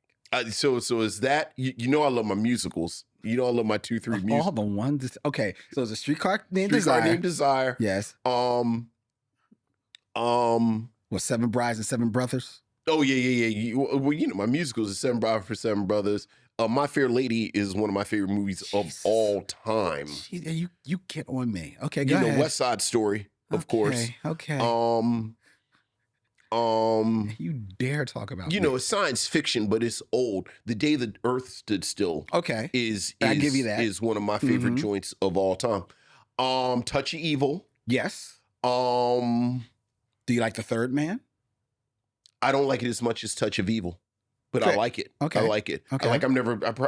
So is that you know I love my musicals. You know I love my 2-3 musicals. All the ones. Okay, so it's a Streetcar Named Desire. Yes. What, 7 Brides and 7 Brothers? Oh yeah. Well, you know my musicals is 7 Brides for 7 Brothers. My Fair Lady is one of my favorite movies of all time. You get on me. Okay, go ahead. You know West Side Story, of course. Okay. You dare talk about it's science fiction, but it's old. The Day the Earth Stood Still. Okay. I give you that. Is one of my favorite joints of all time. Touch of Evil. Yes. Do you like The Third Man? I don't like it as much as Touch of Evil, but okay. I like it. Okay. I like it. Okay.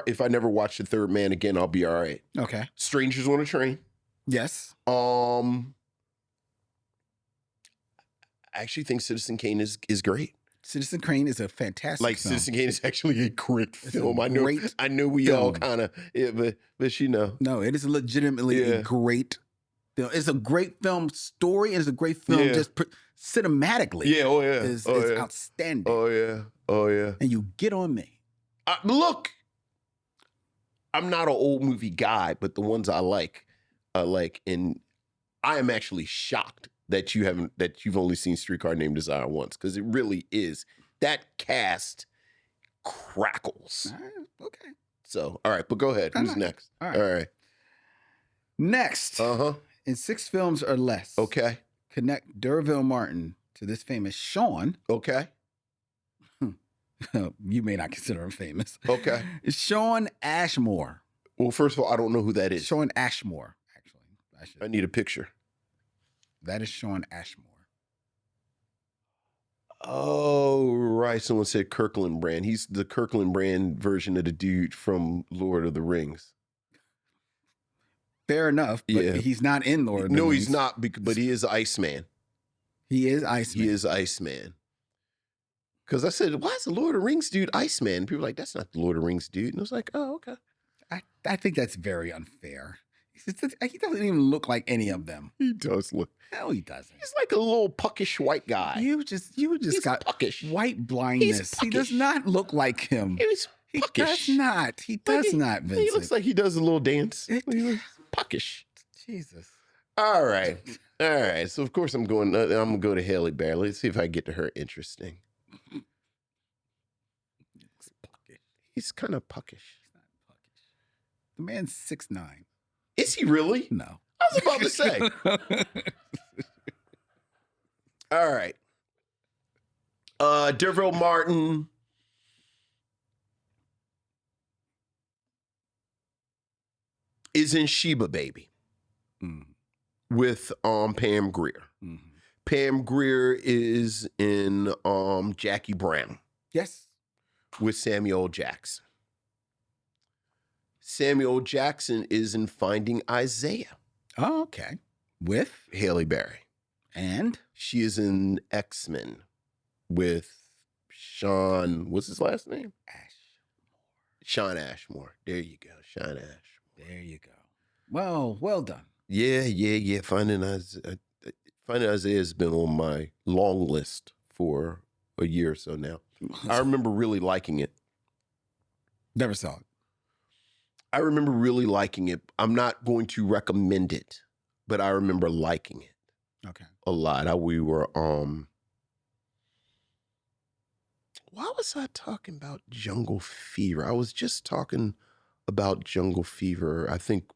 If I never watch The Third Man again, I'll be all right. Okay. Strangers on a Train. Yes. I actually think Citizen Kane is great. Citizen Kane is a fantastic film. Citizen Kane is actually a great film. I know we all kind of, but you know. No, it is legitimately a great film. It's a great film story. And it's a great film just cinematically. Yeah, oh yeah. It's outstanding. Oh yeah. And you get on me. Look, I'm not an old movie guy, but the ones I like, and I am actually shocked that you've only seen Streetcar Named Desire once, because it really is. That cast crackles. Okay. So, all right, but go ahead. Who's next? All right. Next. In 6 films or less. Okay. Connect D'Urville Martin to this famous Sean. Okay. You may not consider him famous. Okay. Sean Ashmore. Well, first of all, I don't know who that is. Sean Ashmore, actually. I need a picture. That is Sean Ashmore. Oh, right. Someone said Kirkland Brand. He's the Kirkland Brand version of the dude from Lord of the Rings. Fair enough, but he's not in Lord of the Rings. No, he's not, but he is Iceman. He is Iceman. He is Iceman. Because I said, why is the Lord of the Rings dude Iceman? People were like, that's not the Lord of the Rings dude. And I was like, oh, okay. I think that's very unfair. He doesn't even look like any of them. He does look. No, he doesn't. He's like a little puckish white guy. You just got puckish. White blindness. He does not look like him. He's puckish. He does not. He does not, Vincent. He looks like he does a little dance. He looks puckish. Jesus. All right. All right. So, of course, I'm going to go to Halle Berry. Let's see if I get to her interesting. He's kind of puckish. He's not puckish. The man's 6'9". Is he really? No. I was about to say. All right. Derville Martin. Is in Sheba Baby with Pam Grier. Mm-hmm. Pam Grier is in Jackie Brown. Yes. With Samuel Jackson. Samuel Jackson is in Finding Isaiah. Oh, okay. With Halle Berry. And she is in X-Men with Sean, what's his last name? Sean Ashmore. There you go. Sean Ashmore. There you go. Well done. Yeah. Finding Isaiah has been on my long list for a year or so now. I remember really liking it. Never saw it. I remember really liking it. I'm not going to recommend it, but I remember liking it. Okay. A lot. We were why was I talking about Jungle Fever? I was just talking about Jungle Fever. I think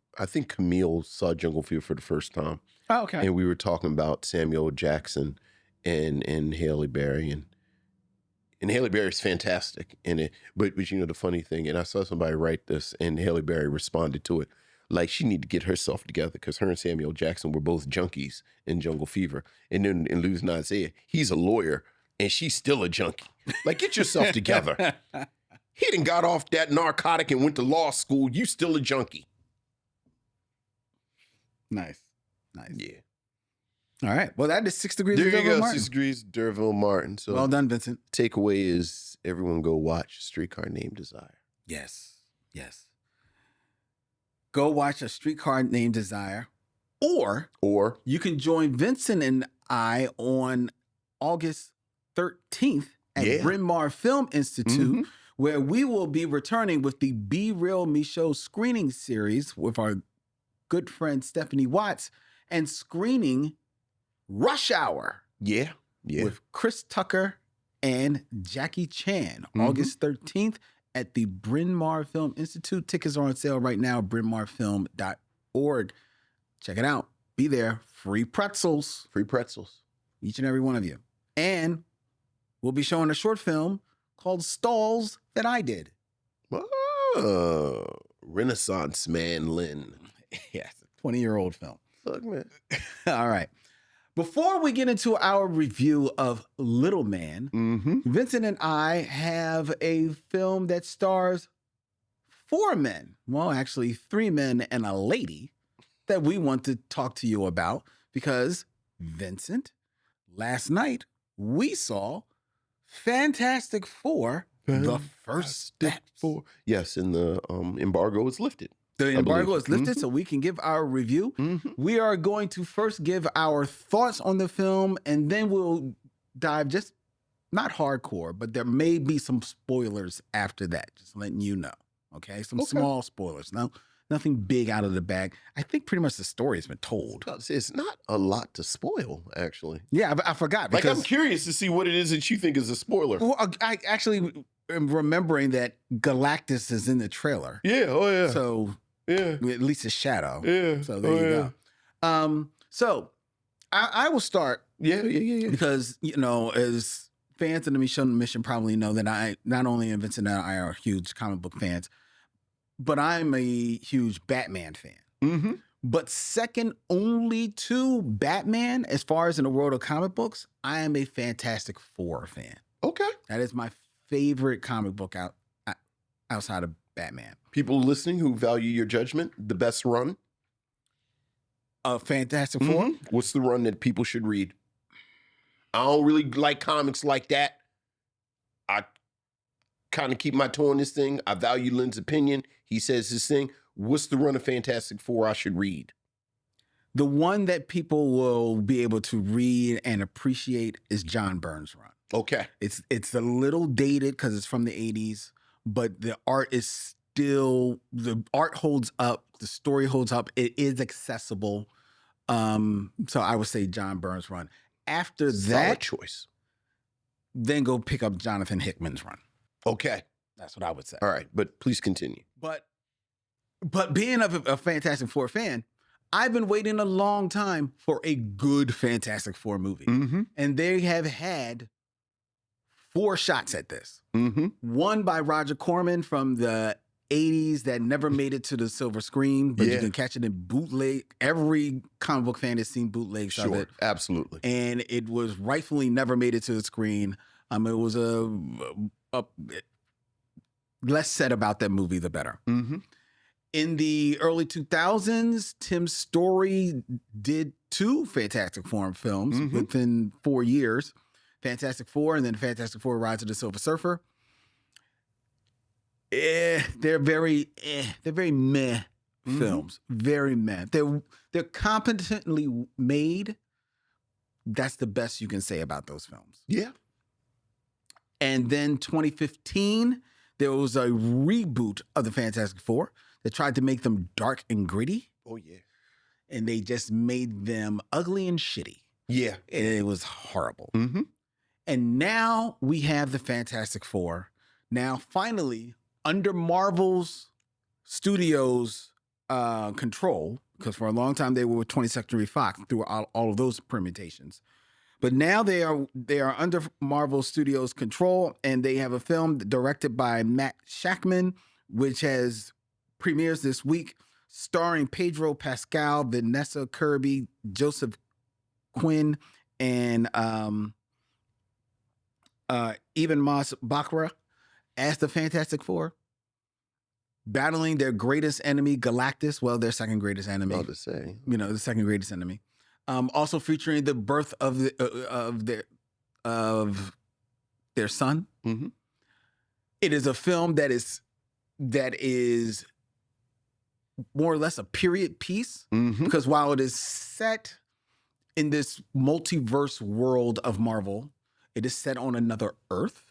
Camille saw Jungle Fever for the first time. Oh, okay. And we were talking about Samuel Jackson and Halle Berry, and Halle Berry's fantastic in it. But you know the funny thing, and I saw somebody write this, and Halle Berry responded to it like she need to get herself together because her and Samuel Jackson were both junkies in Jungle Fever, and then in Losing Isaiah, he's a lawyer and she's still a junkie. Like, get yourself together. He done got off that narcotic and went to law school. You still a junkie. Nice. Yeah. All right. Well, that is 6 degrees. There of you Derville go. Martin. 6 degrees, Derville Martin. So well done, Vincent. Takeaway is everyone go watch Streetcar Named Desire. Yes. Go watch A Streetcar Named Desire, or you can join Vincent and I on August 13th at Bryn Mawr Film Institute, where we will be returning with the Be Real Micheaux screening series with our good friend Stephanie Watts and screening Rush Hour. Yeah. With Chris Tucker and Jackie Chan, August 13th at the Bryn Mawr Film Institute. Tickets are on sale right now, brynmarfilm.org. Check it out. Be there. Free pretzels. Each and every one of you. And we'll be showing a short film called Stalls that I did. Oh, Renaissance man, Len. Yes, 20-year-old film. Fuck, man. All right. Before we get into our review of Little Man, Vincent and I have a film that stars 4 men. Well, actually 3 men and a lady that we want to talk to you about because, Vincent, last night we saw Fantastic Four, The First Steps. Yes, and the embargo is lifted. The embargo is lifted, so we can give our review. We are going to first give our thoughts on the film, and then we'll dive just, not hardcore, but there may be some spoilers after that, just letting you know, okay? Some small spoilers. No, nothing big out of the bag. I think pretty much the story has been told. It's not a lot to spoil, actually. Yeah, I forgot. Like, I'm curious to see what it is that you think is a spoiler. Well, I actually am remembering that Galactus is in the trailer. Yeah, oh yeah. So... yeah, at least a shadow. Yeah. So there you go. So I will start. Yeah. Because, you know, as fans of the Micheaux Mission probably know that I, not only Vincent and I are huge comic book fans, but I'm a huge Batman fan. But second only to Batman, as far as in the world of comic books, I am a Fantastic Four fan. Okay. That is my favorite comic book outside of Batman. People listening who value your judgment, the best run? Fantastic Four? What's the run that people should read? I don't really like comics like that. I kind of keep my toe on this thing. I value Len's opinion. He says his thing. What's the run of Fantastic Four I should read? The one that people will be able to read and appreciate is John Byrne's run. Okay. It's a little dated because it's from the 80s, but the art holds up. The story holds up. It is accessible. So I would say John Byrne's run. After that choice. Then go pick up Jonathan Hickman's run. Okay. That's what I would say. All right, but please continue. But being a Fantastic Four fan, I've been waiting a long time for a good Fantastic Four movie. And they have had 4 shots at this. One by Roger Corman from the 80s that never made it to the silver screen, but you can catch it in bootleg. Every comic book fan has seen bootlegs of it. Absolutely. And it was rightfully never made it to the screen. It was less said about that movie, the better. In the early 2000s, Tim Story did 2 Fantastic Four films within 4 years. Fantastic Four and then Fantastic Four Rise of the Silver Surfer. They're very meh films. Very meh. They're competently made. That's the best you can say about those films. Yeah. And then 2015, there was a reboot of the Fantastic Four that tried to make them dark and gritty. Oh, yeah. And they just made them ugly and shitty. Yeah. And it was horrible. And now we have the Fantastic Four. Now, finally, under Marvel's Studios control, because for a long time they were with 20th Century Fox through all of those permutations. But now they are under Marvel Studios control, and they have a film directed by Matt Shakman, which premieres this week, starring Pedro Pascal, Vanessa Kirby, Joseph Quinn, and Eben Moss Baccarat as the Fantastic Four, battling their greatest enemy, Galactus. Well, their second greatest enemy. I'll just say, the second greatest enemy. Also featuring the birth of their son. It is a film that is more or less a period piece, because while it is set in this multiverse world of Marvel, it is set on another Earth,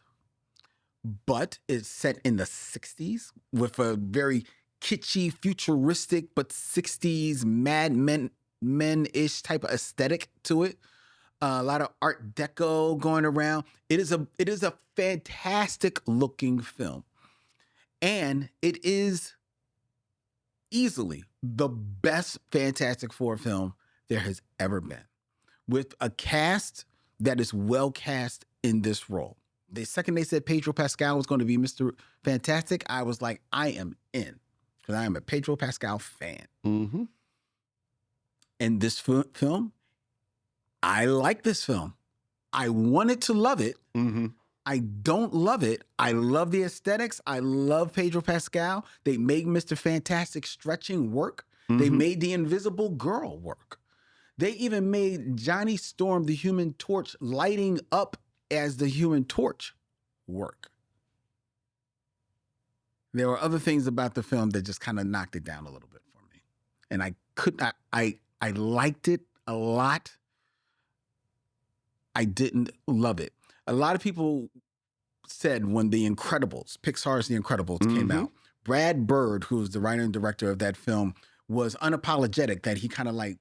but it's set in the 60s with a very kitschy, futuristic, but 60s Mad Men-ish type of aesthetic to it. A lot of Art Deco going around. It is a fantastic looking film. And it is easily the best Fantastic Four film there has ever been, with a cast that is well cast in this role. The second they said Pedro Pascal was going to be Mr. Fantastic, I was like, I am in, because I am a Pedro Pascal fan. And this film, I like this film. I wanted to love it. I don't love it. I love the aesthetics. I love Pedro Pascal. They made Mr. Fantastic stretching work. They made the Invisible Girl work. They even made Johnny Storm, the Human Torch, lighting up as the Human Torch work. There were other things about the film that just kind of knocked it down a little bit for me. And I liked it a lot. I didn't love it. A lot of people said when The Incredibles, Pixar's The Incredibles came out, Brad Bird, who's the writer and director of that film, was unapologetic that he kind of like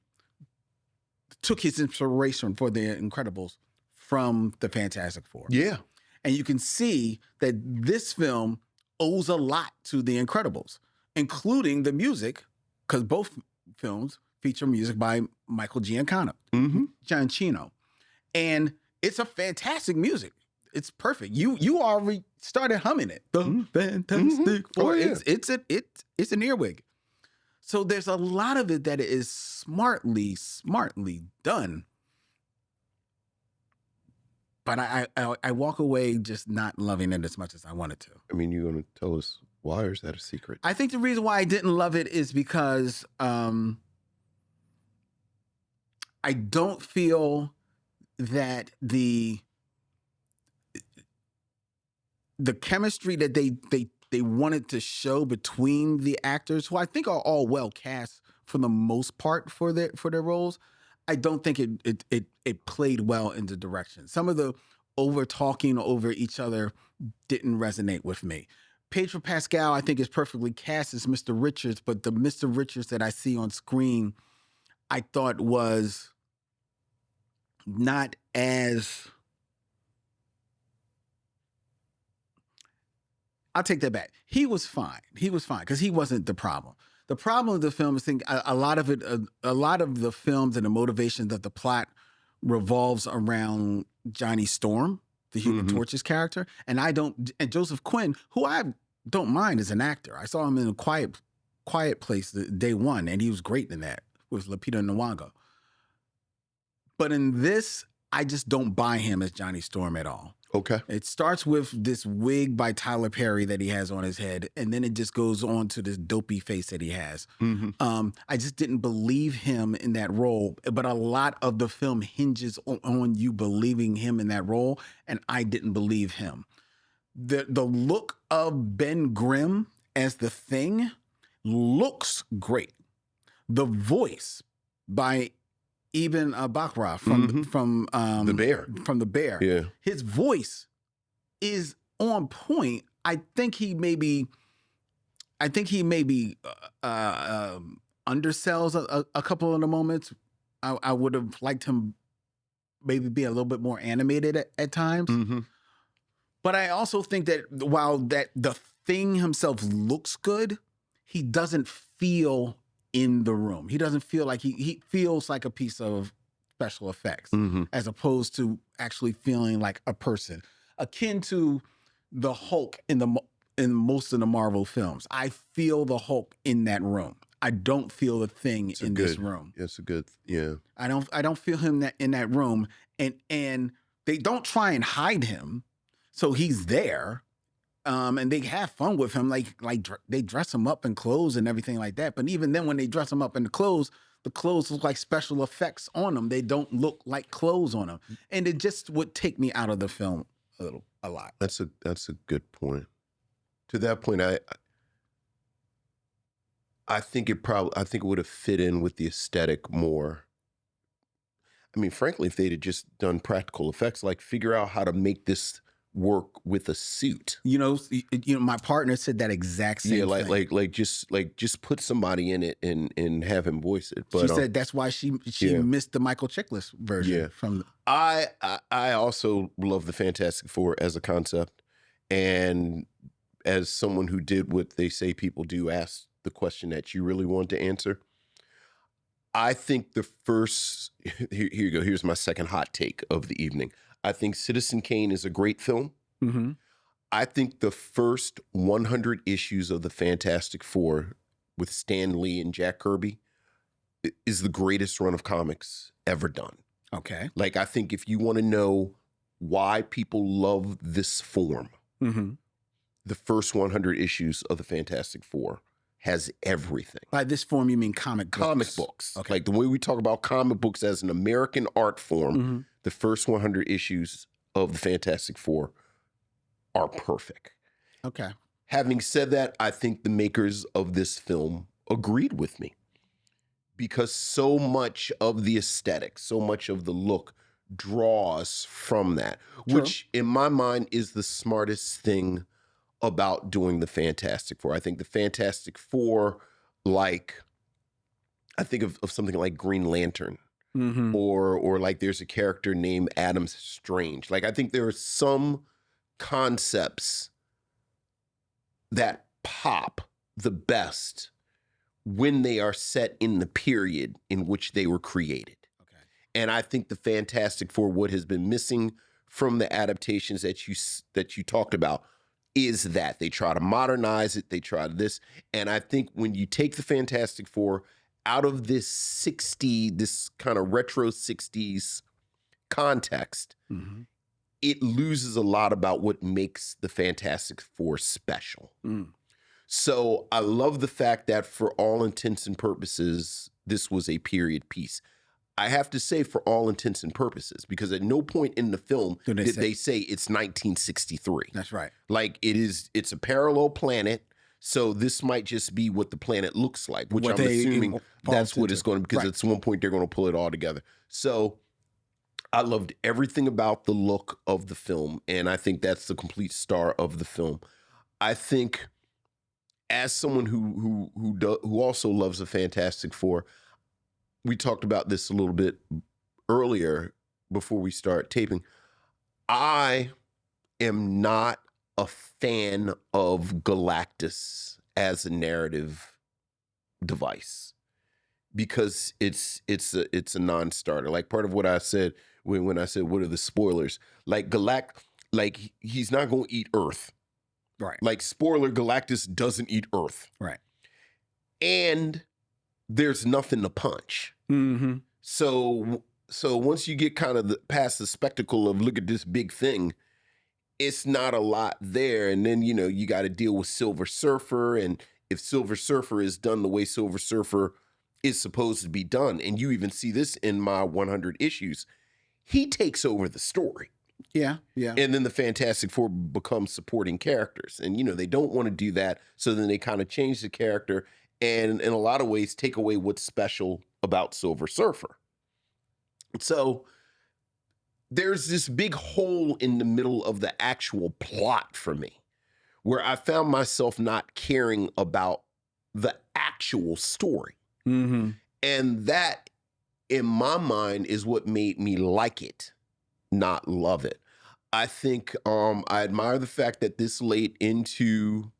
took his inspiration for The Incredibles from the Fantastic Four. Yeah. And you can see that this film owes a lot to The Incredibles, including the music, because both films feature music by Michael Giacchino. And it's a fantastic music. It's perfect. You already started humming it. The Fantastic Four. Oh, yeah. It's an earwig. So there's a lot of it that is smartly done. But I walk away just not loving it as much as I wanted to. I mean, you're going to tell us why, or is that a secret? I think the reason why I didn't love it is because I don't feel that the chemistry that they wanted to show between the actors, who I think are all well cast for the most part for their roles, I don't think it played well in the direction. Some of the over talking over each other didn't resonate with me. Pedro Pascal, I think, is perfectly cast as Mr. Richards, but the Mr. Richards that I see on screen, I thought was not as... I'll take that back. He was fine. He was fine because he wasn't the problem. The problem with the film is a lot of the films and the motivations of the plot revolves around Johnny Storm, the Human Torch's character, and Joseph Quinn, who I don't mind as an actor. I saw him in a Quiet Place day one, and he was great in that with Lupita Nyong'o. But in this, I just don't buy him as Johnny Storm at all. Okay. It starts with this wig by Tyler Perry that he has on his head, and then it just goes on to this dopey face that he has. I just didn't believe him in that role, but a lot of the film hinges on you believing him in that role, and I didn't believe him. The look of Ben Grimm as the Thing looks great. The voice by Eben Bakra from The Bear. From The Bear. Yeah. His voice is on point. I think he maybe undersells a couple of the moments. I would have liked him maybe be a little bit more animated at times. But I also think that while the Thing himself looks good, he doesn't feel in the room. He doesn't feel like he feels like a piece of special effects as opposed to actually feeling like a person, akin to the Hulk in most of the Marvel films. I feel the Hulk in that room. I don't feel the Thing in this room. It's a good, yeah. I don't feel him in that room, and they don't try and hide him, so he's there. And they have fun with him, like they dress him up in clothes and everything like that. But even then, when they dress him up in the clothes look like special effects on him. They don't look like clothes on him, and it just would take me out of the film a lot. That's a good point. To that point, I think it would have fit in with the aesthetic more. I mean, frankly, if they'd have just done practical effects, like figure out how to make this work with a suit. You know, my partner said that exact same thing. Like just put somebody in it and have him voice it. But she said that's why she missed the Michael Chiklis version from. I also love the Fantastic Four as a concept, and as someone who did what they say people do, ask the question that you really want to answer. I think the first here you go. Here's my second hot take of the evening. I think Citizen Kane is a great film. I think the first 100 issues of the Fantastic Four with Stan Lee and Jack Kirby is the greatest run of comics ever done. Okay. Like, I think if you want to know why people love this form, the first 100 issues of the Fantastic Four has everything. By this form, you mean comic books? Comic books. Okay. Like the way we talk about comic books as an American art form, the first 100 issues of the Fantastic Four are perfect. Okay. Having said that, I think the makers of this film agreed with me because so much of the aesthetic, so much of the look draws from that, which in my mind is the smartest thing about doing the Fantastic Four. I think the Fantastic Four, like, I think of something like Green Lantern, or like there's a character named Adam Strange. Like, I think there are some concepts that pop the best when they are set in the period in which they were created. Okay. And I think the Fantastic Four, what has been missing from the adaptations that you talked about, is that they try to modernize it, they try this, and I think when you take the Fantastic Four out of this kind of retro 60s context, it loses a lot about what makes the Fantastic Four special. So I love the fact that for all intents and purposes, this was a period piece. I have to say for all intents and purposes, because at no point in the film did they say it's 1963. That's right. Like it's a parallel planet. So this might just be what the planet looks like, which I'm assuming that's what it's going to, because at one point they're going to pull it all together. So I loved everything about the look of the film, and I think that's the complete star of the film. I think as someone who also loves the Fantastic Four, we talked about this a little bit earlier before we start taping. I am not a fan of Galactus as a narrative device because it's a non-starter. Like part of what I said when I said what are the spoilers? Like he's not going to eat Earth. Right. Like spoiler, Galactus doesn't eat Earth. Right. And there's nothing to punch. So once you get kind of past the spectacle of look at this big thing, it's not a lot there. And then, you got to deal with Silver Surfer. And if Silver Surfer is done the way Silver Surfer is supposed to be done, and you even see this in my 100 issues, he takes over the story. Yeah. And then the Fantastic Four become supporting characters. And, they don't want to do that. So then they kind of change the character and in a lot of ways take away what's special about Silver Surfer. So there's this big hole in the middle of the actual plot for me where I found myself not caring about the actual story. And that, in my mind, is what made me like it, not love it. I think I admire the fact that this late into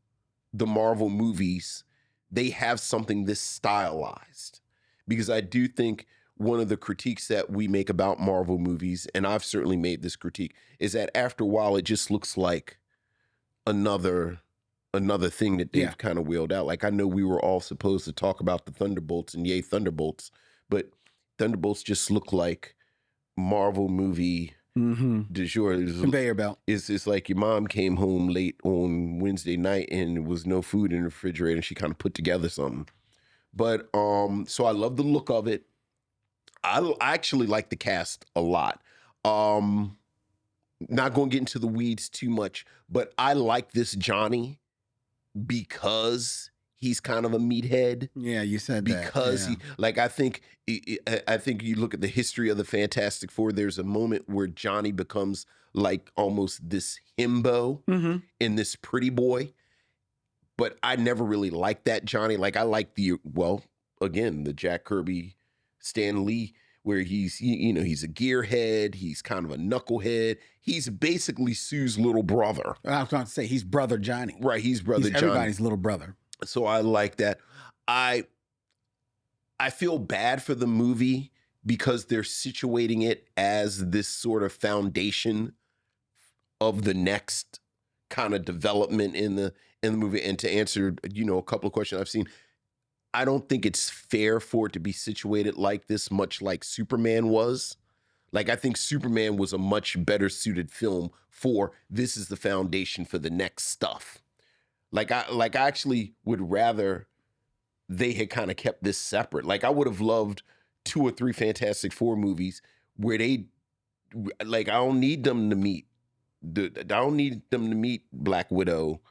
the Marvel movies, they have something this stylized, because I do think one of the critiques that we make about Marvel movies, and I've certainly made this critique, is that after a while, it just looks like another thing that they've kind of wheeled out. Like, I know we were all supposed to talk about the Thunderbolts and yay Thunderbolts, but Thunderbolts just look like Marvel movie du jour. Conveyor belt. It's like your mom came home late on Wednesday night and there was no food in the refrigerator and she kind of put together something. But so I love the look of it. I actually like the cast a lot. Not going to get into the weeds too much, but I like this Johnny because he's kind of a meathead. Yeah, you said that. Because I think you look at the history of the Fantastic Four, there's a moment where Johnny becomes like almost this himbo and this pretty boy. But I never really liked that Johnny. Like I like the Jack Kirby, Stan Lee, where he's a gearhead, he's kind of a knucklehead. He's basically Sue's little brother. I was going to say he's brother Johnny. Right, he's brother Johnny. Everybody's little brother. So I like that. I feel bad for the movie because they're situating it as this sort of foundation of the next kind of development in the movie. And to answer, a couple of questions I've seen, I don't think it's fair for it to be situated like this, much like Superman was. Like, I think Superman was a much better suited film for this is the foundation for the next stuff. Like I actually would rather they had kind of kept this separate. Like I would have loved 2 or 3 Fantastic Four movies where I don't need them to meet Black Widow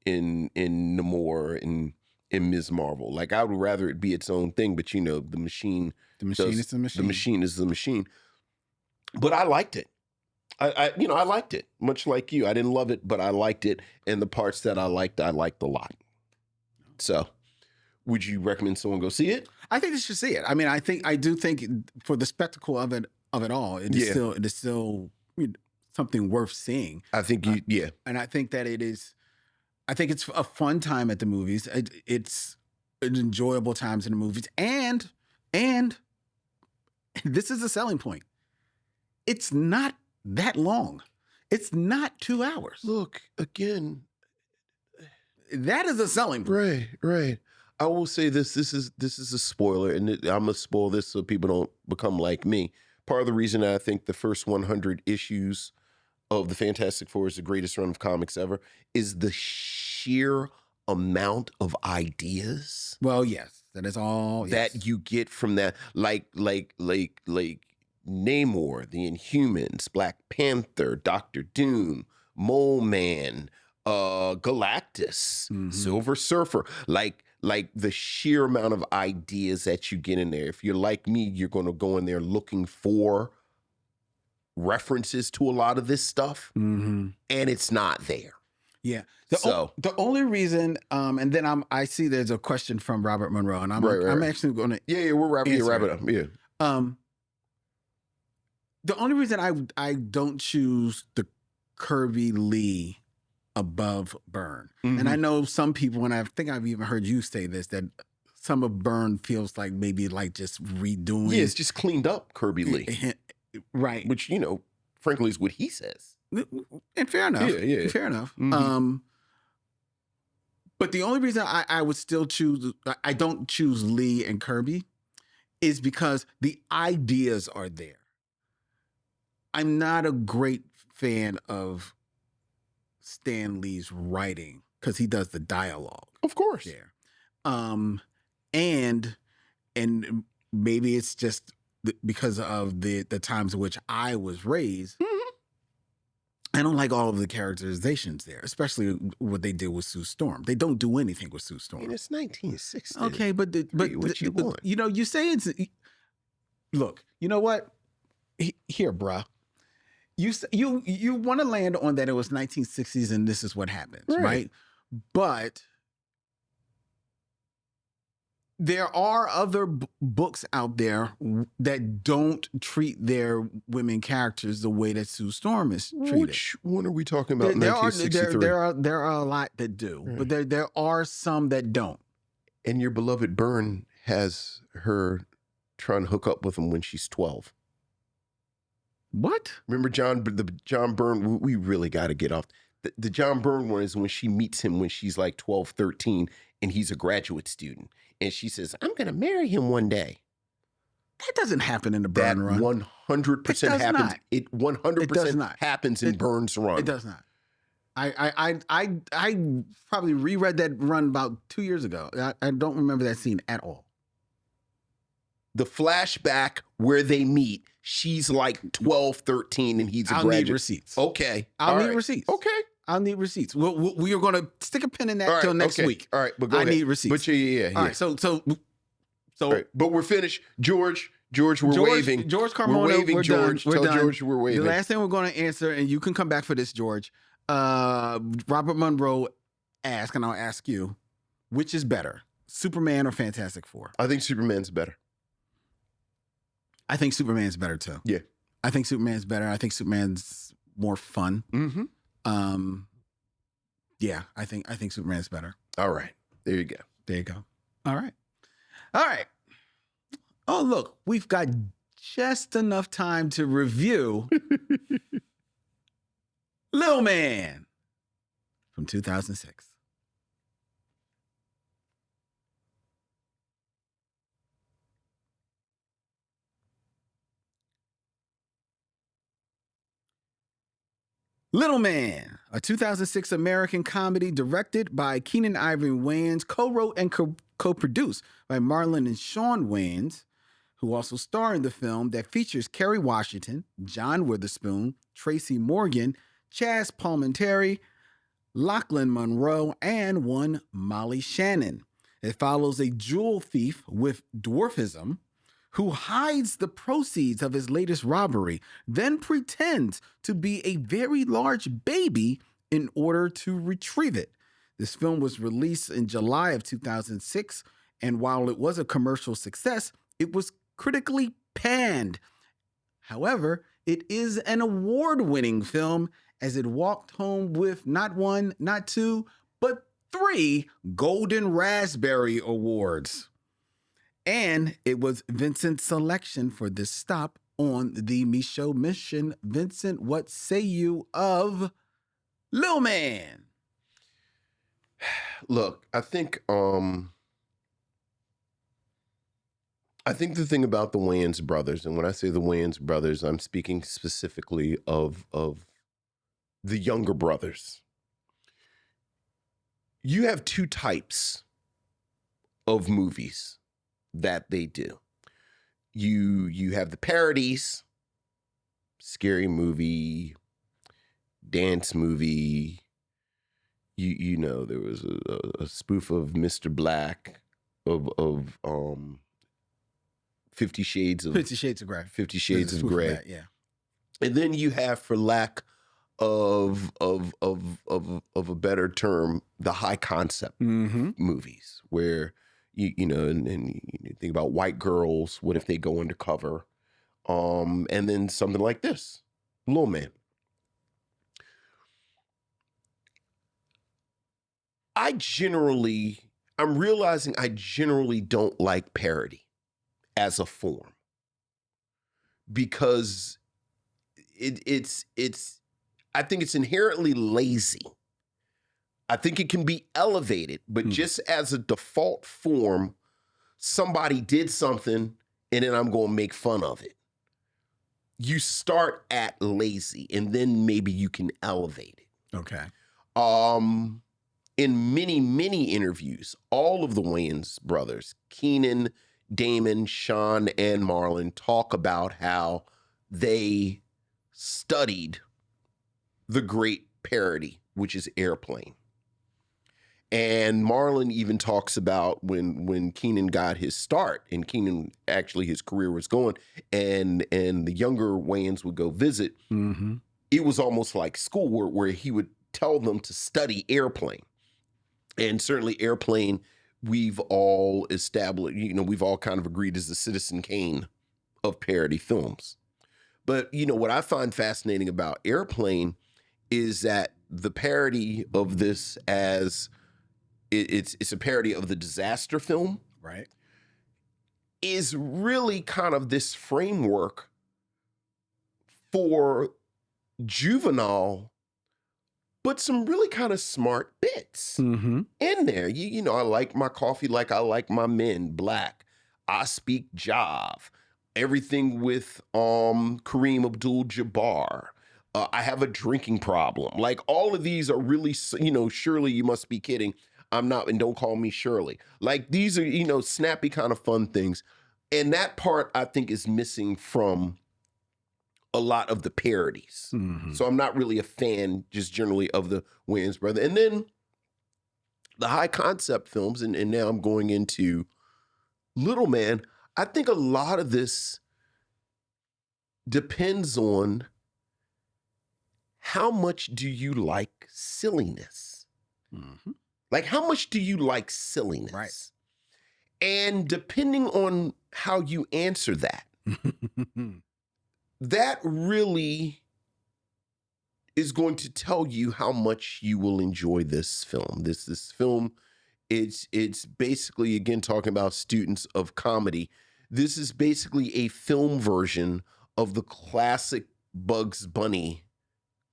in Namor and in Ms. Marvel. Like I would rather it be its own thing, but the machine is the machine. The machine is the machine. But I liked it. I liked it, much like you. I didn't love it, but I liked it. And the parts that I liked a lot. So would you recommend someone go see it? I think they should see it. I mean, I do think for the spectacle of it all, it is still something worth seeing. I think and I think that it's a fun time at the movies. It's an enjoyable times in the movies. And this is a selling point. It's not that long. It's not 2 hours. Look, again, that is a selling point. Right. I will say this. This is a spoiler, and I'm gonna spoil this so people don't become like me. Part of the reason I think the first 100 issues of the Fantastic Four is the greatest run of comics ever is the sheer amount of ideas. Well, yes, that is all that you get from that, like Namor, the Inhumans, Black Panther, Doctor Doom, Mole Man, Galactus, Silver Surfer, like the sheer amount of ideas that you get in there. If you're like me, you're going to go in there looking for references to a lot of this stuff, and it's not there. Yeah. The only reason, and then I see there's a question from Robert Monroe, and I'm actually going to we're wrapping it up. Yeah. The only reason I don't choose the Kirby Lee above Byrne, and I know some people, and I think I've even heard you say this, that some of Byrne feels like maybe like just redoing. Yeah, it's just cleaned up Kirby Lee, right? Which frankly is what he says. And fair enough. Yeah. Fair enough. But the only reason I would still I don't choose Lee and Kirby is because the ideas are there. I'm not a great fan of Stan Lee's writing because he does the dialogue. Of course. There. And maybe it's just because of the times in which I was raised. I don't like all of the characterizations there, especially what they did with Sue Storm. They don't do anything with Sue Storm. I mean, it's 1960. Okay, but what you want? You say it's. Look, you know what? Here, bruh. You want to land on that it was 1960s and this is what happens, right? But there are other books out there that don't treat their women characters the way that Sue Storm is treated. Which one are we talking about? 1963. There are a lot that do, but there are some that don't. And your beloved Byrne has her trying to hook up with him when she's 12. What? Remember the John Byrne? We really got to get off. The John Byrne one is when she meets him when she's like 12, 13, and he's a graduate student. And she says, I'm going to marry him one day. That doesn't happen in the Byrne run. 100% happens. Not. It 100% happens in Byrne's run. It does not. I probably reread that run about 2 years ago. I don't remember that scene at all. The flashback where they meet, she's like 12, 13, and he's a graduate. I'll need receipts. Okay. I'll need receipts. Okay. I'll need receipts. We are going to stick a pin in that till next week. All right, but go ahead. I need receipts. But yeah. All right, so right, but we're finished. George, we're waving. George Carmona, we're waving. George, done. Tell George we're waving. The last thing we're going to answer, and you can come back for this, George. Robert Monroe asked, and I'll ask you, which is better, Superman or Fantastic Four? I think Superman's better. I think Superman's better too. Yeah, I think Superman's better. I think Superman's more fun. Yeah, I think Superman's better. All right. There you go. All right. Oh, look, we've got just enough time to review Little Man from 2006. Little Man, a 2006 American comedy directed by Keenan Ivory Wayans, co-wrote and co-produced by Marlon and Sean Wayans, who also star in the film that features Kerry Washington, John Witherspoon, Tracy Morgan, Chaz Palminteri, Lachlan Monroe, and one Molly Shannon. It follows a jewel thief with dwarfism who hides the proceeds of his latest robbery, then pretends to be a very large baby in order to retrieve it. This film was released in July of 2006, and while it was a commercial success, it was critically panned. However, it is an award-winning film as it walked home with not one, not two, but 3 Golden Raspberry Awards. And it was Vincent's selection for this stop on the Micheaux mission. Vincent, what say you of Little Man? Look, I think the thing about the Wayans brothers, and when I say the Wayans brothers, I'm speaking specifically of the younger brothers. You have two types of movies that they do. You have the parodies, scary movie, dance movie. You know, there was a spoof of Mr. Black, of 50 Shades of Grey. 50 Shades of Grey. That, yeah. And then you have, for lack of a better term, the high concept movies, where you know, and you think about white girls. What if they go undercover? And then something like this, Little Man. I'm realizing I generally don't like parody as a form, because it's I think it's inherently lazy. I think it can be elevated, but just as a default form, somebody did something and then I'm going to make fun of it. You start at lazy and then maybe you can elevate it. Okay. In many interviews, all of the Wayans brothers, Keenen, Damon, Sean, and Marlon, talk about how they studied the great parody, which is Airplane. And Marlon even talks about when Keenen got his start, and Keenen, actually his career was going, and the younger Wayans would go visit. It was almost like schoolwork, where he would tell them to study Airplane. And certainly Airplane, we've all established, you know, we've all kind of agreed is the Citizen Kane of parody films. But, you know, what I find fascinating about Airplane is that the parody of this, as it's a parody of the disaster film, right, is really kind of this framework for juvenile, but some really kind of smart bits in there. You know, I like my coffee like I like my men, black. I speak Jav. Everything with Kareem Abdul-Jabbar. I have a drinking problem. Like, all of these are really, you know, Shirley, you must be kidding. I'm not, and don't call me Shirley. Like, these are, you know, snappy kind of fun things. And that part, I think, is missing from a lot of the parodies. So I'm not really a fan, just generally, of the Wayans brother. And then the high concept films, and now I'm going into Little Man. I think a lot of this depends on how much do you like silliness? Like, how much do you like silliness? Right. And depending on how you answer that, that really is going to tell you how much you will enjoy this film. This film, it's basically, again, talking about students of comedy. This is basically a film version of the classic Bugs Bunny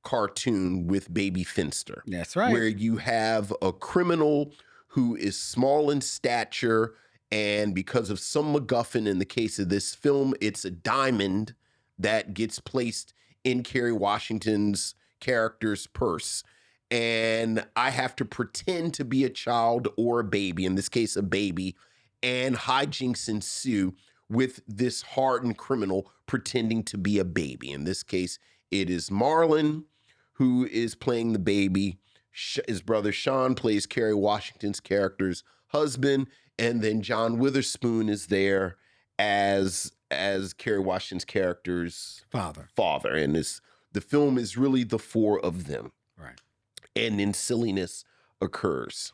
cartoon with Baby Finster. That's right. Where you have a criminal who is small in stature, and because of some MacGuffin, in the case of this film, it's a diamond that gets placed in Kerry Washington's character's purse. And I have to pretend to be a child or a baby, in this case, a baby, and hijinks ensue with this hardened criminal pretending to be a baby. In this case, it is Marlon who is playing the baby. His brother Sean plays Kerry Washington's character's husband, and then John Witherspoon is there as Kerry Washington's character's father. And the film is really the four of them. Right. And then silliness occurs.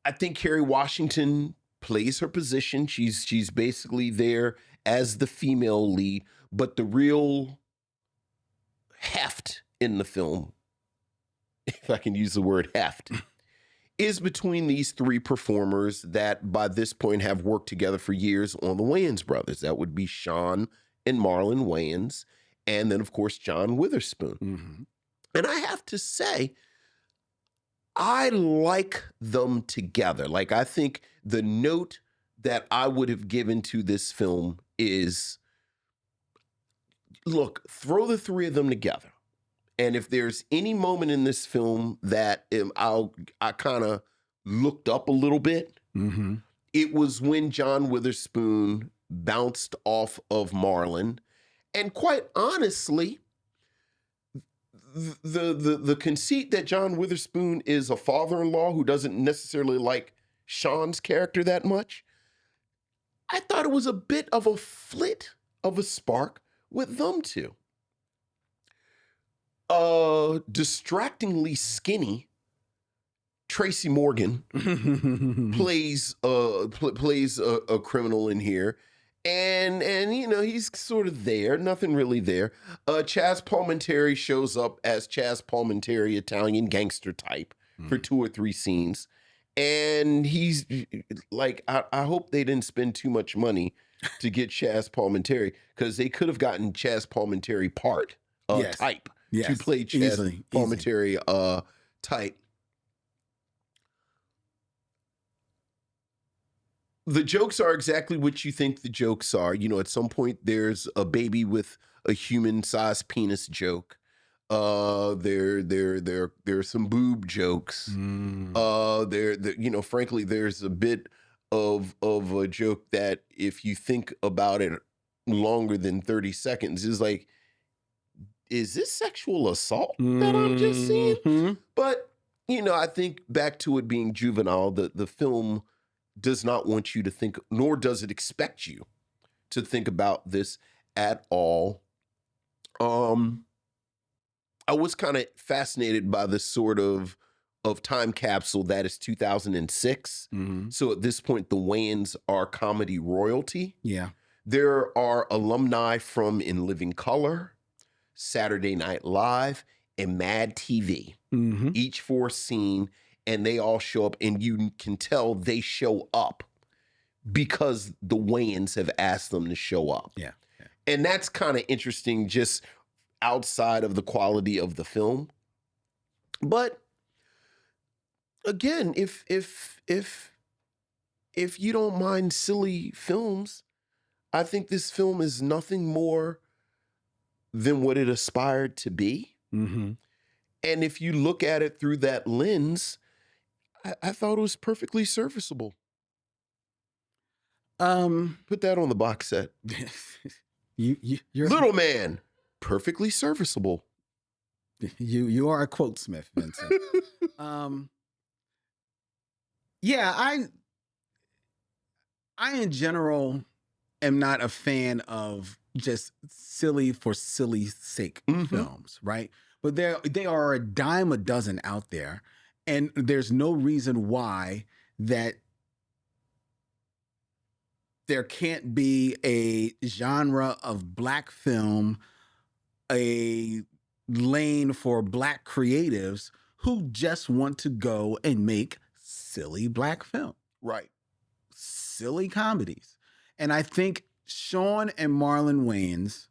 I think Kerry Washington plays her position. She's basically there as the female lead, but the real heft in the film, if I can use the word heft, is between these three performers that by this point have worked together for years on the Wayans brothers. That would be Sean and Marlon Wayans, and then, of course, John Witherspoon. And I have to say, I like them together. Like, I think the note that I would have given to this film is, look, throw the three of them together. And if there's any moment in this film that I kind of looked up a little bit, it was when John Witherspoon bounced off of Marlon. And quite honestly, the conceit that John Witherspoon is a father-in-law who doesn't necessarily like Sean's character that much, I thought it was a bit of a flit of a spark with them two. Distractingly skinny Tracy Morgan plays a criminal in here. And you know, he's sort of there, nothing really there. Chaz Palminteri shows up as Chaz Palminteri, Italian gangster type, for 2 or 3 scenes. And he's like, I hope they didn't spend too much money to get Chaz Palminteri, because they could have gotten Chaz Palminteri type to play Chaz Palminteri type. The jokes are exactly what you think the jokes are. You know, at some point there's a baby with a human-sized penis joke. There's some boob jokes. You know, frankly, there's a bit of a joke that, if you think about it longer than 30 seconds, is like, is this sexual assault that I'm just seeing? But, you know, I think back to it being juvenile, the film does not want you to think, nor does it expect you to think about this at all. I was kind of fascinated by this sort of time capsule that is 2006. So at this point, the Wayans are comedy royalty. Yeah. There are alumni from In Living Color, Saturday Night Live, and Mad TV, each for a scene. And they all show up, and you can tell they show up because the Wayans have asked them to show up. Yeah. And that's kind of interesting, just outside of the quality of the film. But again, if you don't mind silly films, I think this film is nothing more than what it aspired to be. And if you look at it through that lens, I thought it was perfectly serviceable. Put that on the box set. You're Little Man, perfectly serviceable. You are a quotesmith, Vincent. Yeah, I in general am not a fan of just silly for silly's sake films, right? But they are a dime a dozen out there. And there's no reason why that there can't be a genre of black film, a lane for black creatives who just want to go and make silly black film. Right. Silly comedies. And I think Sean and Marlon Wayans,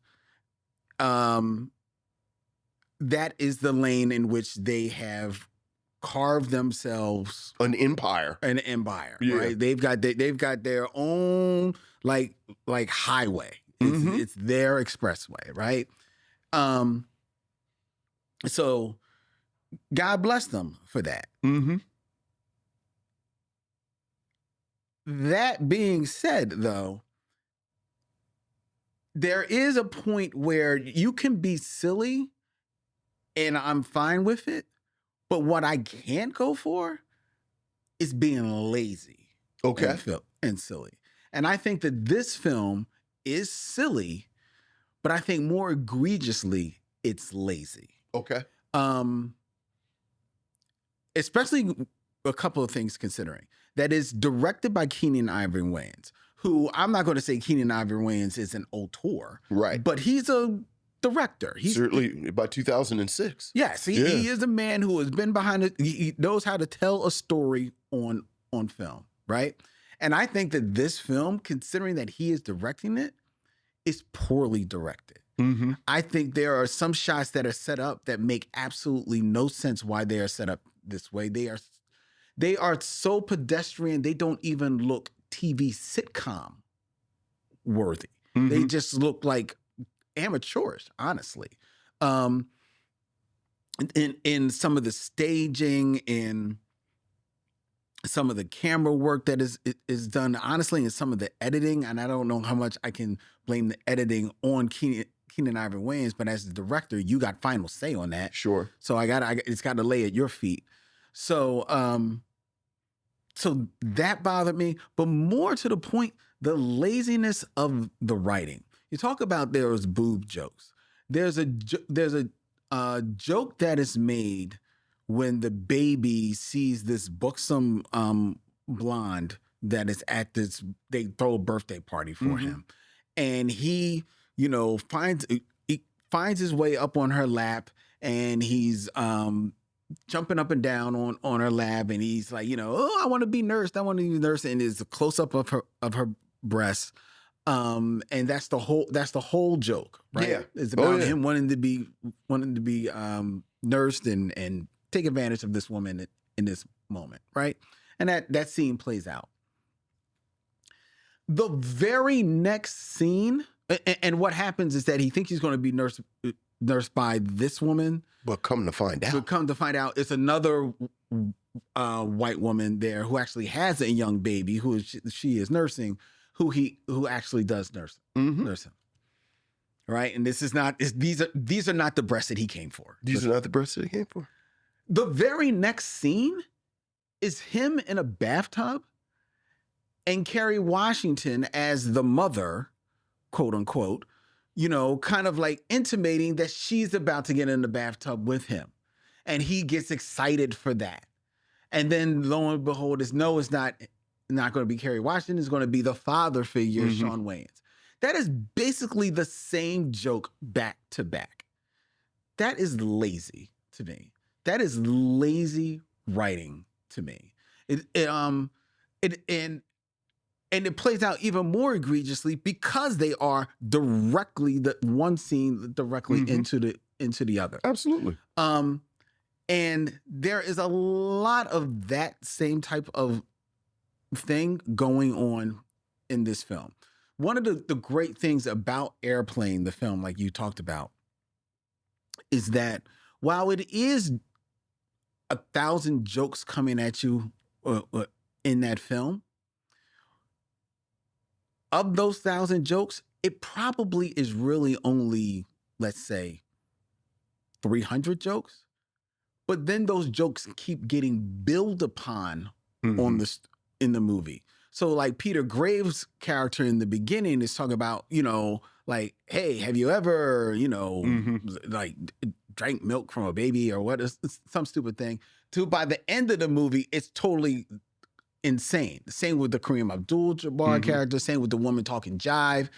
that is the lane in which they have carved themselves an empire, right? They've got their own like highway. It's their expressway, right? So God bless them for that. That being said, though, there is a point where you can be silly and I'm fine with it. But what I can't go for is being lazy. Okay. And silly. And I think that this film is silly, but I think more egregiously, it's lazy. Okay. Especially a couple of things considering. That is directed by Keenen Ivory Wayans, who I'm not going to say Keenen Ivory Wayans is an auteur. Right. But he's a director. He's certainly by 2006. Yes, he is a man who has been behind it. He knows how to tell a story on film, right? And I think that this film, considering that he is directing it, is poorly directed. I think there are some shots that are set up that make absolutely no sense why they are set up this way. They are so pedestrian. They don't even look TV sitcom worthy. They just look like amateurish, honestly. In some of the staging, in some of the camera work that is done, honestly, in some of the editing, and I don't know how much I can blame the editing on Keenan Ivory Wayans, but as the director, you got final say on that. Sure. So it's got to lay at your feet. So so that bothered me, but more to the point, the laziness of the writing. You talk about there was boob jokes. There's a joke that is made when the baby sees this buxom blonde that is at this, they throw a birthday party for him, and he, finds his way up on her lap, and he's jumping up and down on her lap, and he's like, oh, I want to be nursed. I want to be nursed, and it's a close up of her breasts. And that's the whole joke, right? Yeah. It's about him wanting to be nursed and take advantage of this woman in this moment, right? And that scene plays out. The very next scene, and what happens is that he thinks he's going to be nursed by this woman, but come to find out, it's another white woman there who actually has a young baby who she is nursing, who actually does nurse him, right? And these are not the breasts that he came for. These are not the breasts that he came for. The very next scene is him in a bathtub and Kerry Washington as the mother, quote unquote, kind of like intimating that she's about to get in the bathtub with him. And he gets excited for that. And then lo and behold, it's not going to be Kerry Washington, it's going to be the father figure, Shawn Wayans. That is basically the same joke back to back. That is lazy to me. That is lazy writing to me. And it plays out even more egregiously because they are directly the one scene directly into the other. Absolutely. And there is a lot of that same type of thing going on in this film. One of the great things about Airplane, the film, like you talked about, is that while it is 1,000 jokes coming at you in that film, of those 1,000 jokes, it probably is really only, let's say, 300 jokes. But then those jokes keep getting built upon in the movie. So like Peter Graves' character in the beginning is talking about, like, hey, have you ever, like drank milk from a baby or what? Some stupid thing. To by the end of the movie, it's totally insane. Same with the Kareem Abdul-Jabbar character. Same with the woman talking jive.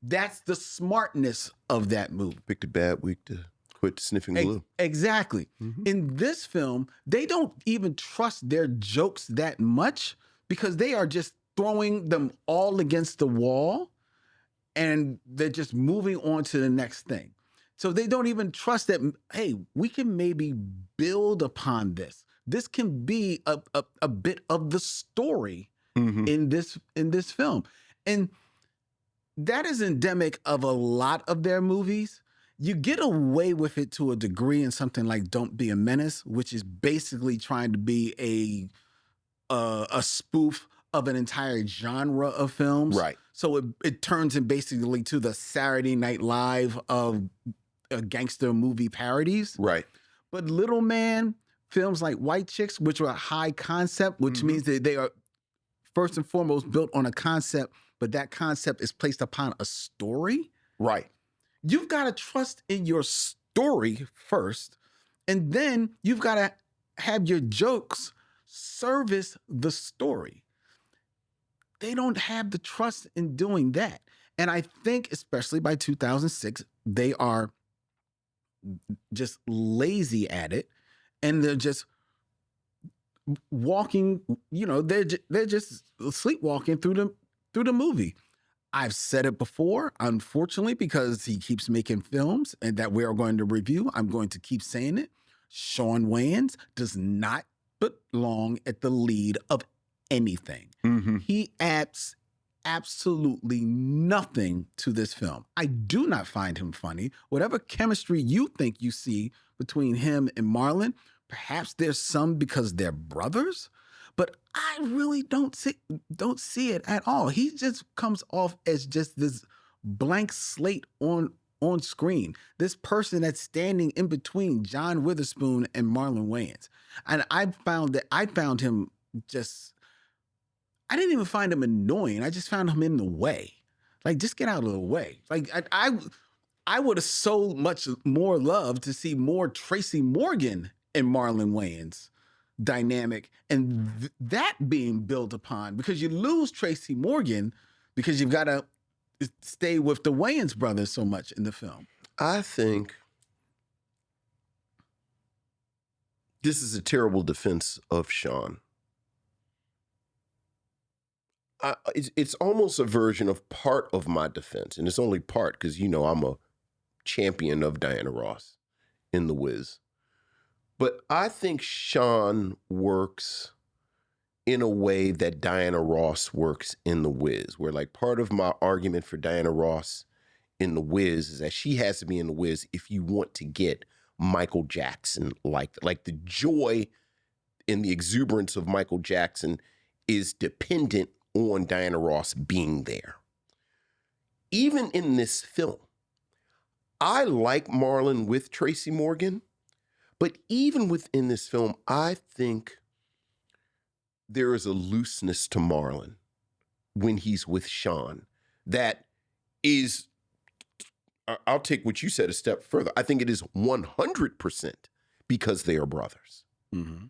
That's the smartness of that movie. Picked a bad week to quit sniffing glue. Exactly. In this film, they don't even trust their jokes that much because they are just throwing them all against the wall and they're just moving on to the next thing. So they don't even trust that, hey, we can maybe build upon this. This can be a bit of the story in this film. And that is endemic of a lot of their movies. You get away with it to a degree in something like Don't Be a Menace, which is basically trying to be a spoof of an entire genre of films. Right. So it turns in basically to the Saturday Night Live of gangster movie parodies. Right. But Little Man, films like White Chicks, which are a high concept, which means that they are first and foremost built on a concept, but that concept is placed upon a story. Right. You've got to trust in your story first, and then you've got to have your jokes service the story. They don't have the trust in doing that. And I think, especially by 2006, they are just lazy at it, and they're just walking, they're just sleepwalking through the movie. I've said it before, unfortunately, because he keeps making films and that we are going to review. I'm going to keep saying it. Shawn Wayans does not belong at the lead of anything. He adds absolutely nothing to this film. I do not find him funny. Whatever chemistry you think you see between him and Marlon, perhaps there's some because they're brothers, but I really don't see it at all. He just comes off as just this blank slate on screen. This person that's standing in between John Witherspoon and Marlon Wayans. And I found him just, I didn't even find him annoying. I just found him in the way. Like, just get out of the way. Like, I would have so much more loved to see more Tracy Morgan and Marlon Wayans dynamic and that being built upon, because you lose Tracy Morgan because you've got to stay with the Wayans brothers so much in the film. I think this is a terrible defense of Shawn. It's almost a version of part of my defense, and it's only part because, you know, I'm a champion of Diana Ross in The Wiz. But I think Shawn works in a way that Diana Ross works in The Wiz, where, like, part of my argument for Diana Ross in The Wiz is that she has to be in The Wiz if you want to get Michael Jackson like the joy and the exuberance of Michael Jackson is dependent on Diana Ross being there. Even in this film, I like Marlon with Tracy Morgan, but even within this film, I think there is a looseness to Marlon when he's with Shawn that is, I'll take what you said a step further. I think it is 100% because they are brothers. Mm-hmm.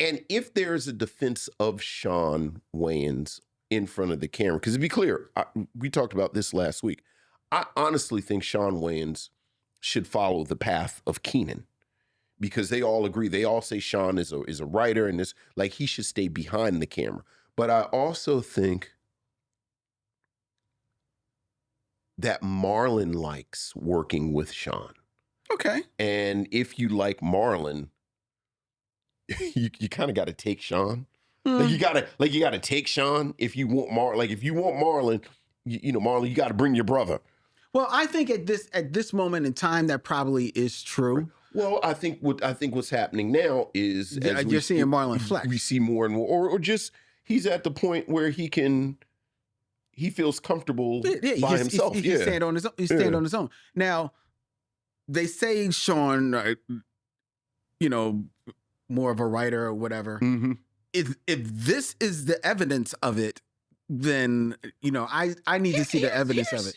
And if there's a defense of Shawn Wayans in front of the camera, because to be clear, we talked about this last week, I honestly think Shawn Wayans should follow the path of Keenen, because they all agree. They all say Shawn is a writer and this, like, he should stay behind the camera. But I also think that Marlon likes working with Shawn. Okay. And if you like Marlon, you kind of got to take Shawn. Like you gotta take Shawn if you want Marlon. Like, if you want Marlon, you know, Marlon, you got to bring your brother. Well, I think at this moment in time, that probably is true. Well, I think what's happening now is you're seeing Marlon flex. We see more and more, or just he's at the point where he feels comfortable by himself. He stand on his own. He stand on his own. Now, they say Shawn, you know, more of a writer or whatever. Mm-hmm. If this is the evidence of it, then, you know, I need to see the evidence of it.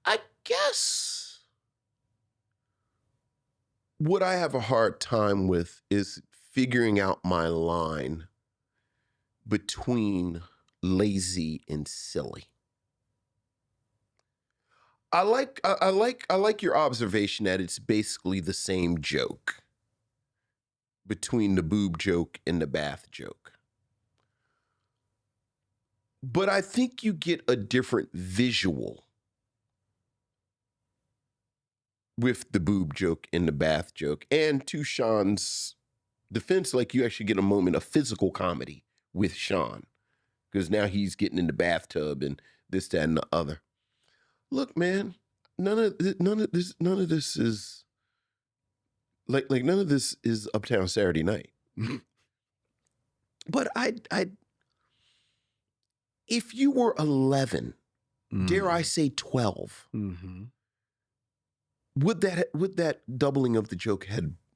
I guess what I have a hard time with is figuring out my line between lazy and silly. I like your observation that it's basically the same joke between the boob joke and the bath joke. But I think you get a different visual with the boob joke and the bath joke. And to Shawn's defense, like, you actually get a moment of physical comedy with Shawn, because now he's getting in the bathtub and this, that, and the other. Look, man, none of this is like none of this is Uptown Saturday Night. But I if you were 11, dare I say 12, would that doubling of the joke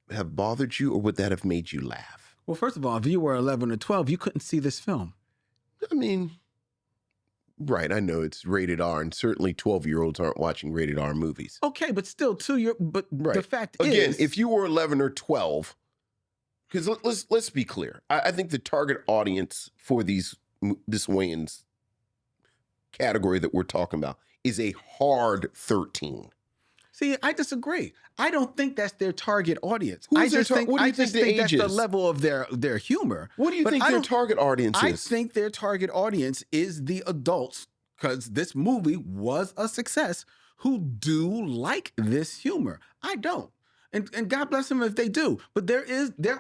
have bothered you, or would that have made you laugh? Well, first of all, if you were 11 or 12, you couldn't see this film. I mean, right, I know it's rated R, and certainly 12-year-olds aren't watching rated R movies. Okay, but still, right. The fact is, again, if you were 11 or 12, because let's be clear, I think the target audience for this Wayans category that we're talking about is a hard 13. See, I disagree. I don't think that's their target audience. What do you think that's the level of their humor. What do you think their target audience is? I think their target audience is the adults, because this movie was a success, who do like this humor. I don't. And God bless them if they do. But there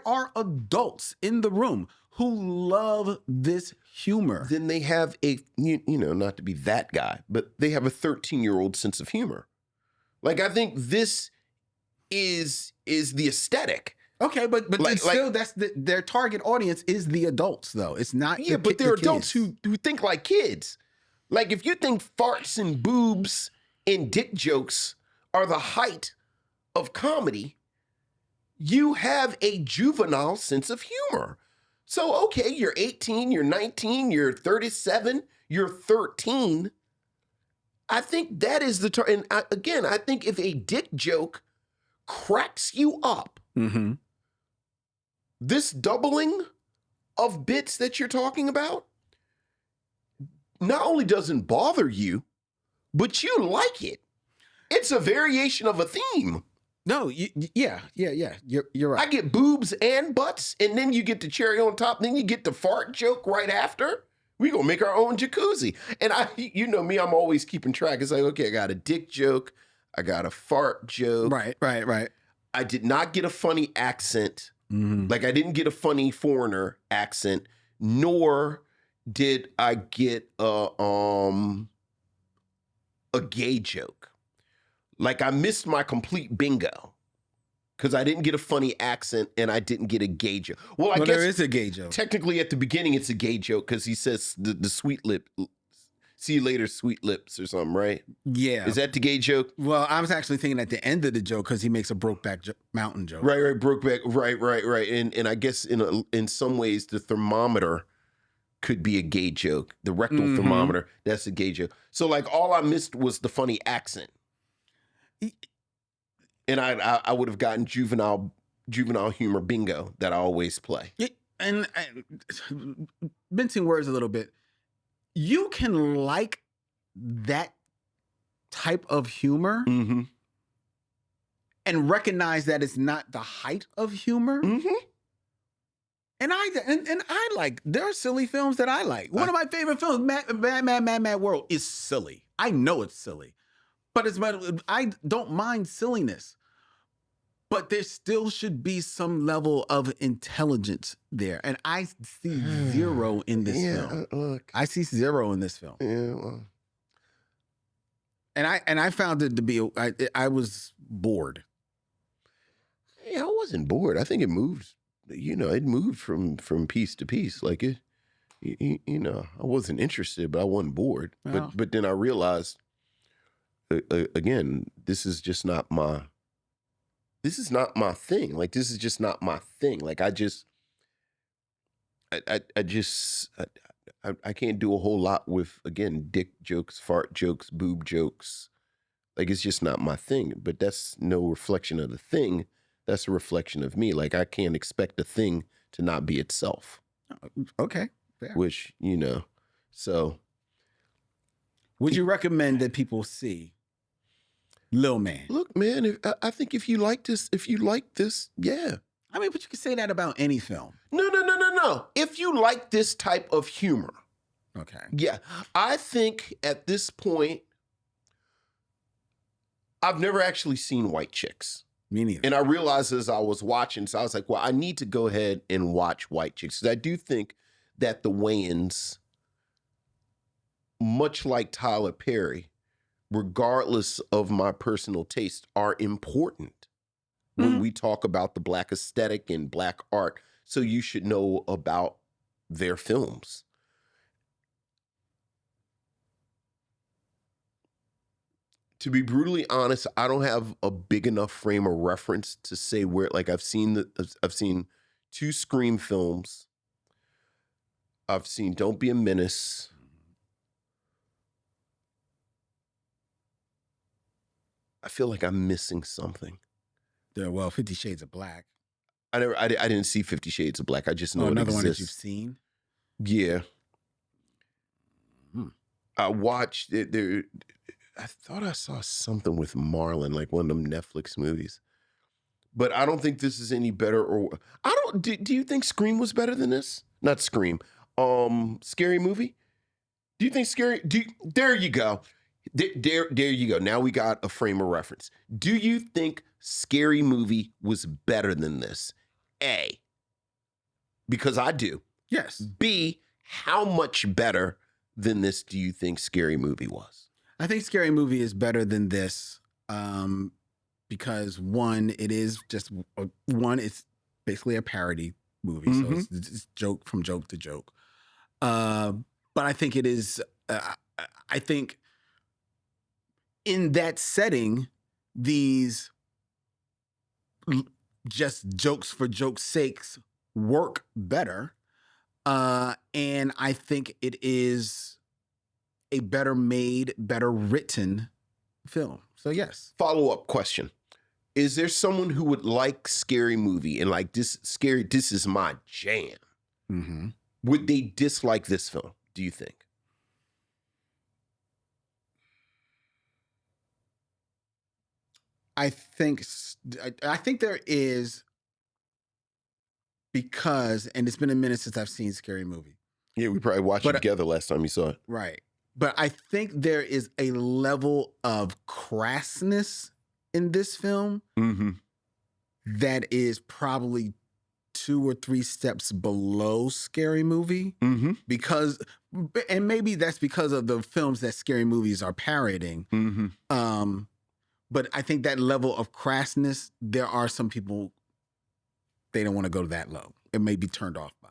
are adults in the room who love this humor. Then they have not to be that guy, but they have a 13-year-old sense of humor. Like, I think this is the aesthetic. Okay, but still, that's their target audience is the adults, though. It's not. Yeah, but they're adults who think like kids. Like, if you think farts and boobs and dick jokes are the height of comedy, you have a juvenile sense of humor. So, okay, you're 18, you're 19, you're 37, you're 13. I think that is the and I think if a dick joke cracks you up, this doubling of bits that you're talking about not only doesn't bother you, but you like it. It's a variation of a theme. No, yeah. You're right. I get boobs and butts, and then you get the cherry on top, then you get the fart joke right after. We gonna make our own jacuzzi. And you know me, I'm always keeping track. It's like, okay, I got a dick joke, I got a fart joke. Right. I did not get a funny accent. Like, I didn't get a funny foreigner accent, nor did I get a gay joke. Like, I missed my complete bingo because I didn't get a funny accent and I didn't get a gay joke. Well, I guess there is a gay joke. Technically, at the beginning, it's a gay joke because he says the sweet lip, see you later, sweet lips or something, right? Yeah. Is that the gay joke? Well, I was actually thinking at the end of the joke because he makes a Brokeback Mountain joke. Right, Brokeback, right. And I guess in some ways, the thermometer could be a gay joke. The rectal thermometer, that's a gay joke. So, like, all I missed was the funny accent. And I would have gotten juvenile humor bingo that I always play. And mincing words a little bit, you can like that type of humor and recognize that it's not the height of humor. And I like, there are silly films that I like. One of my favorite films, Mad World, is silly. I know it's silly. But I don't mind silliness. But there still should be some level of intelligence there. And I see zero in this film. Look. I see zero in this film. Yeah, well. And I found it to be, I was bored. Yeah, I wasn't bored. I think it moved, it moved from piece to piece. Like, I wasn't interested, but I wasn't bored. Well. But then I realized, again, this is not my thing. Like, this is just not my thing. Like, I can't do a whole lot with, again, dick jokes, fart jokes, boob jokes. Like, it's just not my thing. But that's no reflection of the thing. That's a reflection of me. Like, I can't expect a thing to not be itself. Okay. Fair. Which, so. Would you recommend that people see Lil Man? Look, man, I think if you like this, yeah. I mean, but you can say that about any film. No. If you like this type of humor. Okay. Yeah. I think at this point, I've never actually seen White Chicks. Me neither. And I realized as I was watching, so I was like, well, I need to go ahead and watch White Chicks. Because I do think that the Wayans, much like Tyler Perry, regardless of my personal taste, are important when we talk about the Black aesthetic and Black art. So you should know about their films. To be brutally honest, I don't have a big enough frame of reference to say where. Like, I've seen 2 Scream films. I've seen Don't Be a Menace. I feel like I'm missing something. Well, 50 Shades of Black. I didn't see 50 Shades of Black. I just know it another exists. one that you've seen? Yeah. I watched it there. I thought I saw something with Marlon, like one of them Netflix movies. But I don't think this is any better do you think Scream was better than this? Not Scream. Scary Movie? Do you think there you go. There you go. Now we got a frame of reference. Do you think Scary Movie was better than this? A, because I do. Yes. B, how much better than this do you think Scary Movie was? I think Scary Movie is better than this because it's basically a parody movie. Mm-hmm. So it's joke from joke to joke. But I think it is, I think in that setting, these just jokes for joke's sakes work better. And I think it is a better made, better written film. So yes. Follow-up question. Is there someone who would like Scary Movie and like this is my jam? Mm-hmm. Would they dislike this film, do you think? I think there is, because, and it's been a minute since I've seen Scary Movie. Yeah, we probably watched it together last time you saw it. Right. But I think there is a level of crassness in this film that is probably 2 or 3 steps below Scary Movie, because, and maybe that's because of the films that Scary Movies are parodying. But I think that level of crassness, there are some people, they don't want to go that low. It may be turned off by.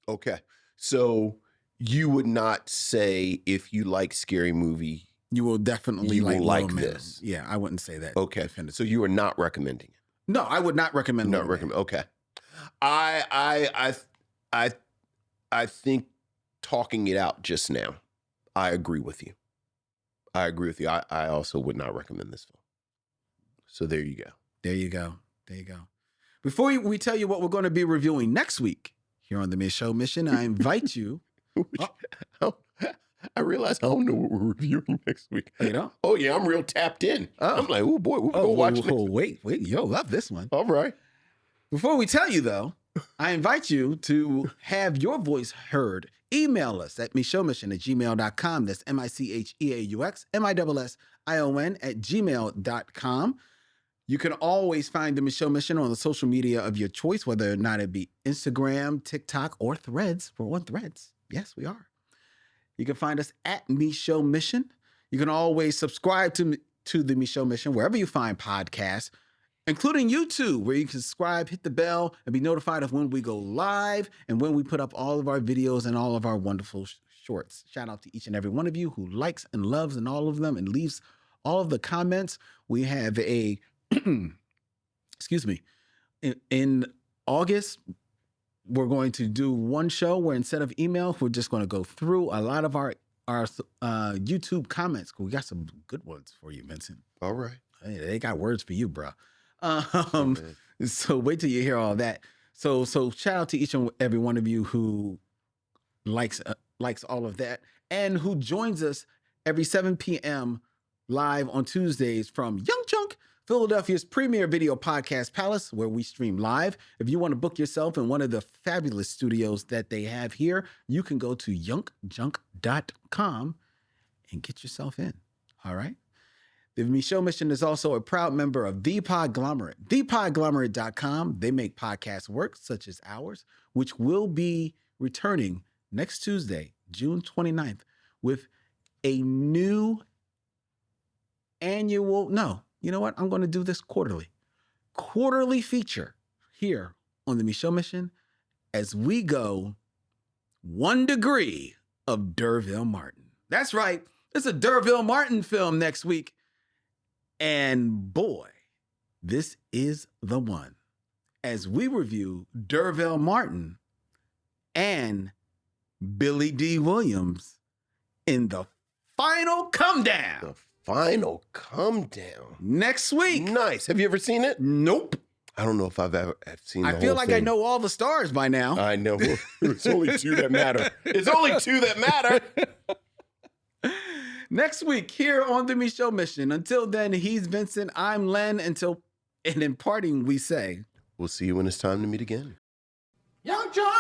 Okay. So you would not say if you like Scary Movie, you will definitely like this. Yeah, I wouldn't say that. Okay. So you are not recommending it? No, I would not recommend it. Okay. I think talking it out just now, I agree with you. I also would not recommend this film. So there you go. There you go. Before we tell you what we're going to be reviewing next week here on the Micheaux Mission, I invite you. I realize I don't know what we're reviewing next week. You know? Oh, yeah, I'm real tapped in. I'm like, oh, boy, we'll go watch this. Wait, you'll love this one. All right. Before we tell you, though, I invite you to have your voice heard. Email us at micheauxmission@gmail.com. That's micheauxmission@gmail.com. You can always find the Micheaux Mission on the social media of your choice, whether or not it be Instagram, TikTok, or Threads. We're on Threads. Yes, we are. You can find us at Micheaux Mission. You can always subscribe to the Micheaux Mission wherever you find podcasts, including YouTube, where you can subscribe, hit the bell, and be notified of when we go live and when we put up all of our videos and all of our wonderful shorts. Shout out to each and every one of you who likes and loves and all of them and leaves all of the comments. We have a, excuse me, in August, we're going to do one show where instead of email, we're just going to go through a lot of our YouTube comments. We got some good ones for you, Vincent. All right. Hey, they got words for you, bro. So wait till you hear all that. So shout out to each and every one of you who likes all of that and who joins us every 7 p.m. live on Tuesdays from Young Chunk, Philadelphia's premier video podcast palace, where we stream live. If you want to book yourself in one of the fabulous studios that they have here, you can go to youngjunk.com and get yourself in. All right. The Micheaux Mission is also a proud member of The Podglomerate. ThePodglomerate.com. They make podcasts work, such as ours, which will be returning next Tuesday, June 29th, with a new annual, no, you know what? I'm going to do this quarterly feature here on the Micheaux Mission as we go 1 degree of D'Urville Martin. That's right. It's a D'Urville Martin film next week. And boy, this is the one. As we review D'Urville Martin and Billy D. Williams in the final come down. The final come down. Next week. Nice. Have you ever seen it? Nope. I don't know if I've seen the I feel whole like thing. I know all the stars by now. I know. It's only 2 that matter. It's only 2 that matter. Next week here on the Micheaux Mission. Until then, he's Vincent. I'm Len. And in parting, we say, We'll see you when it's time to meet again. Young John!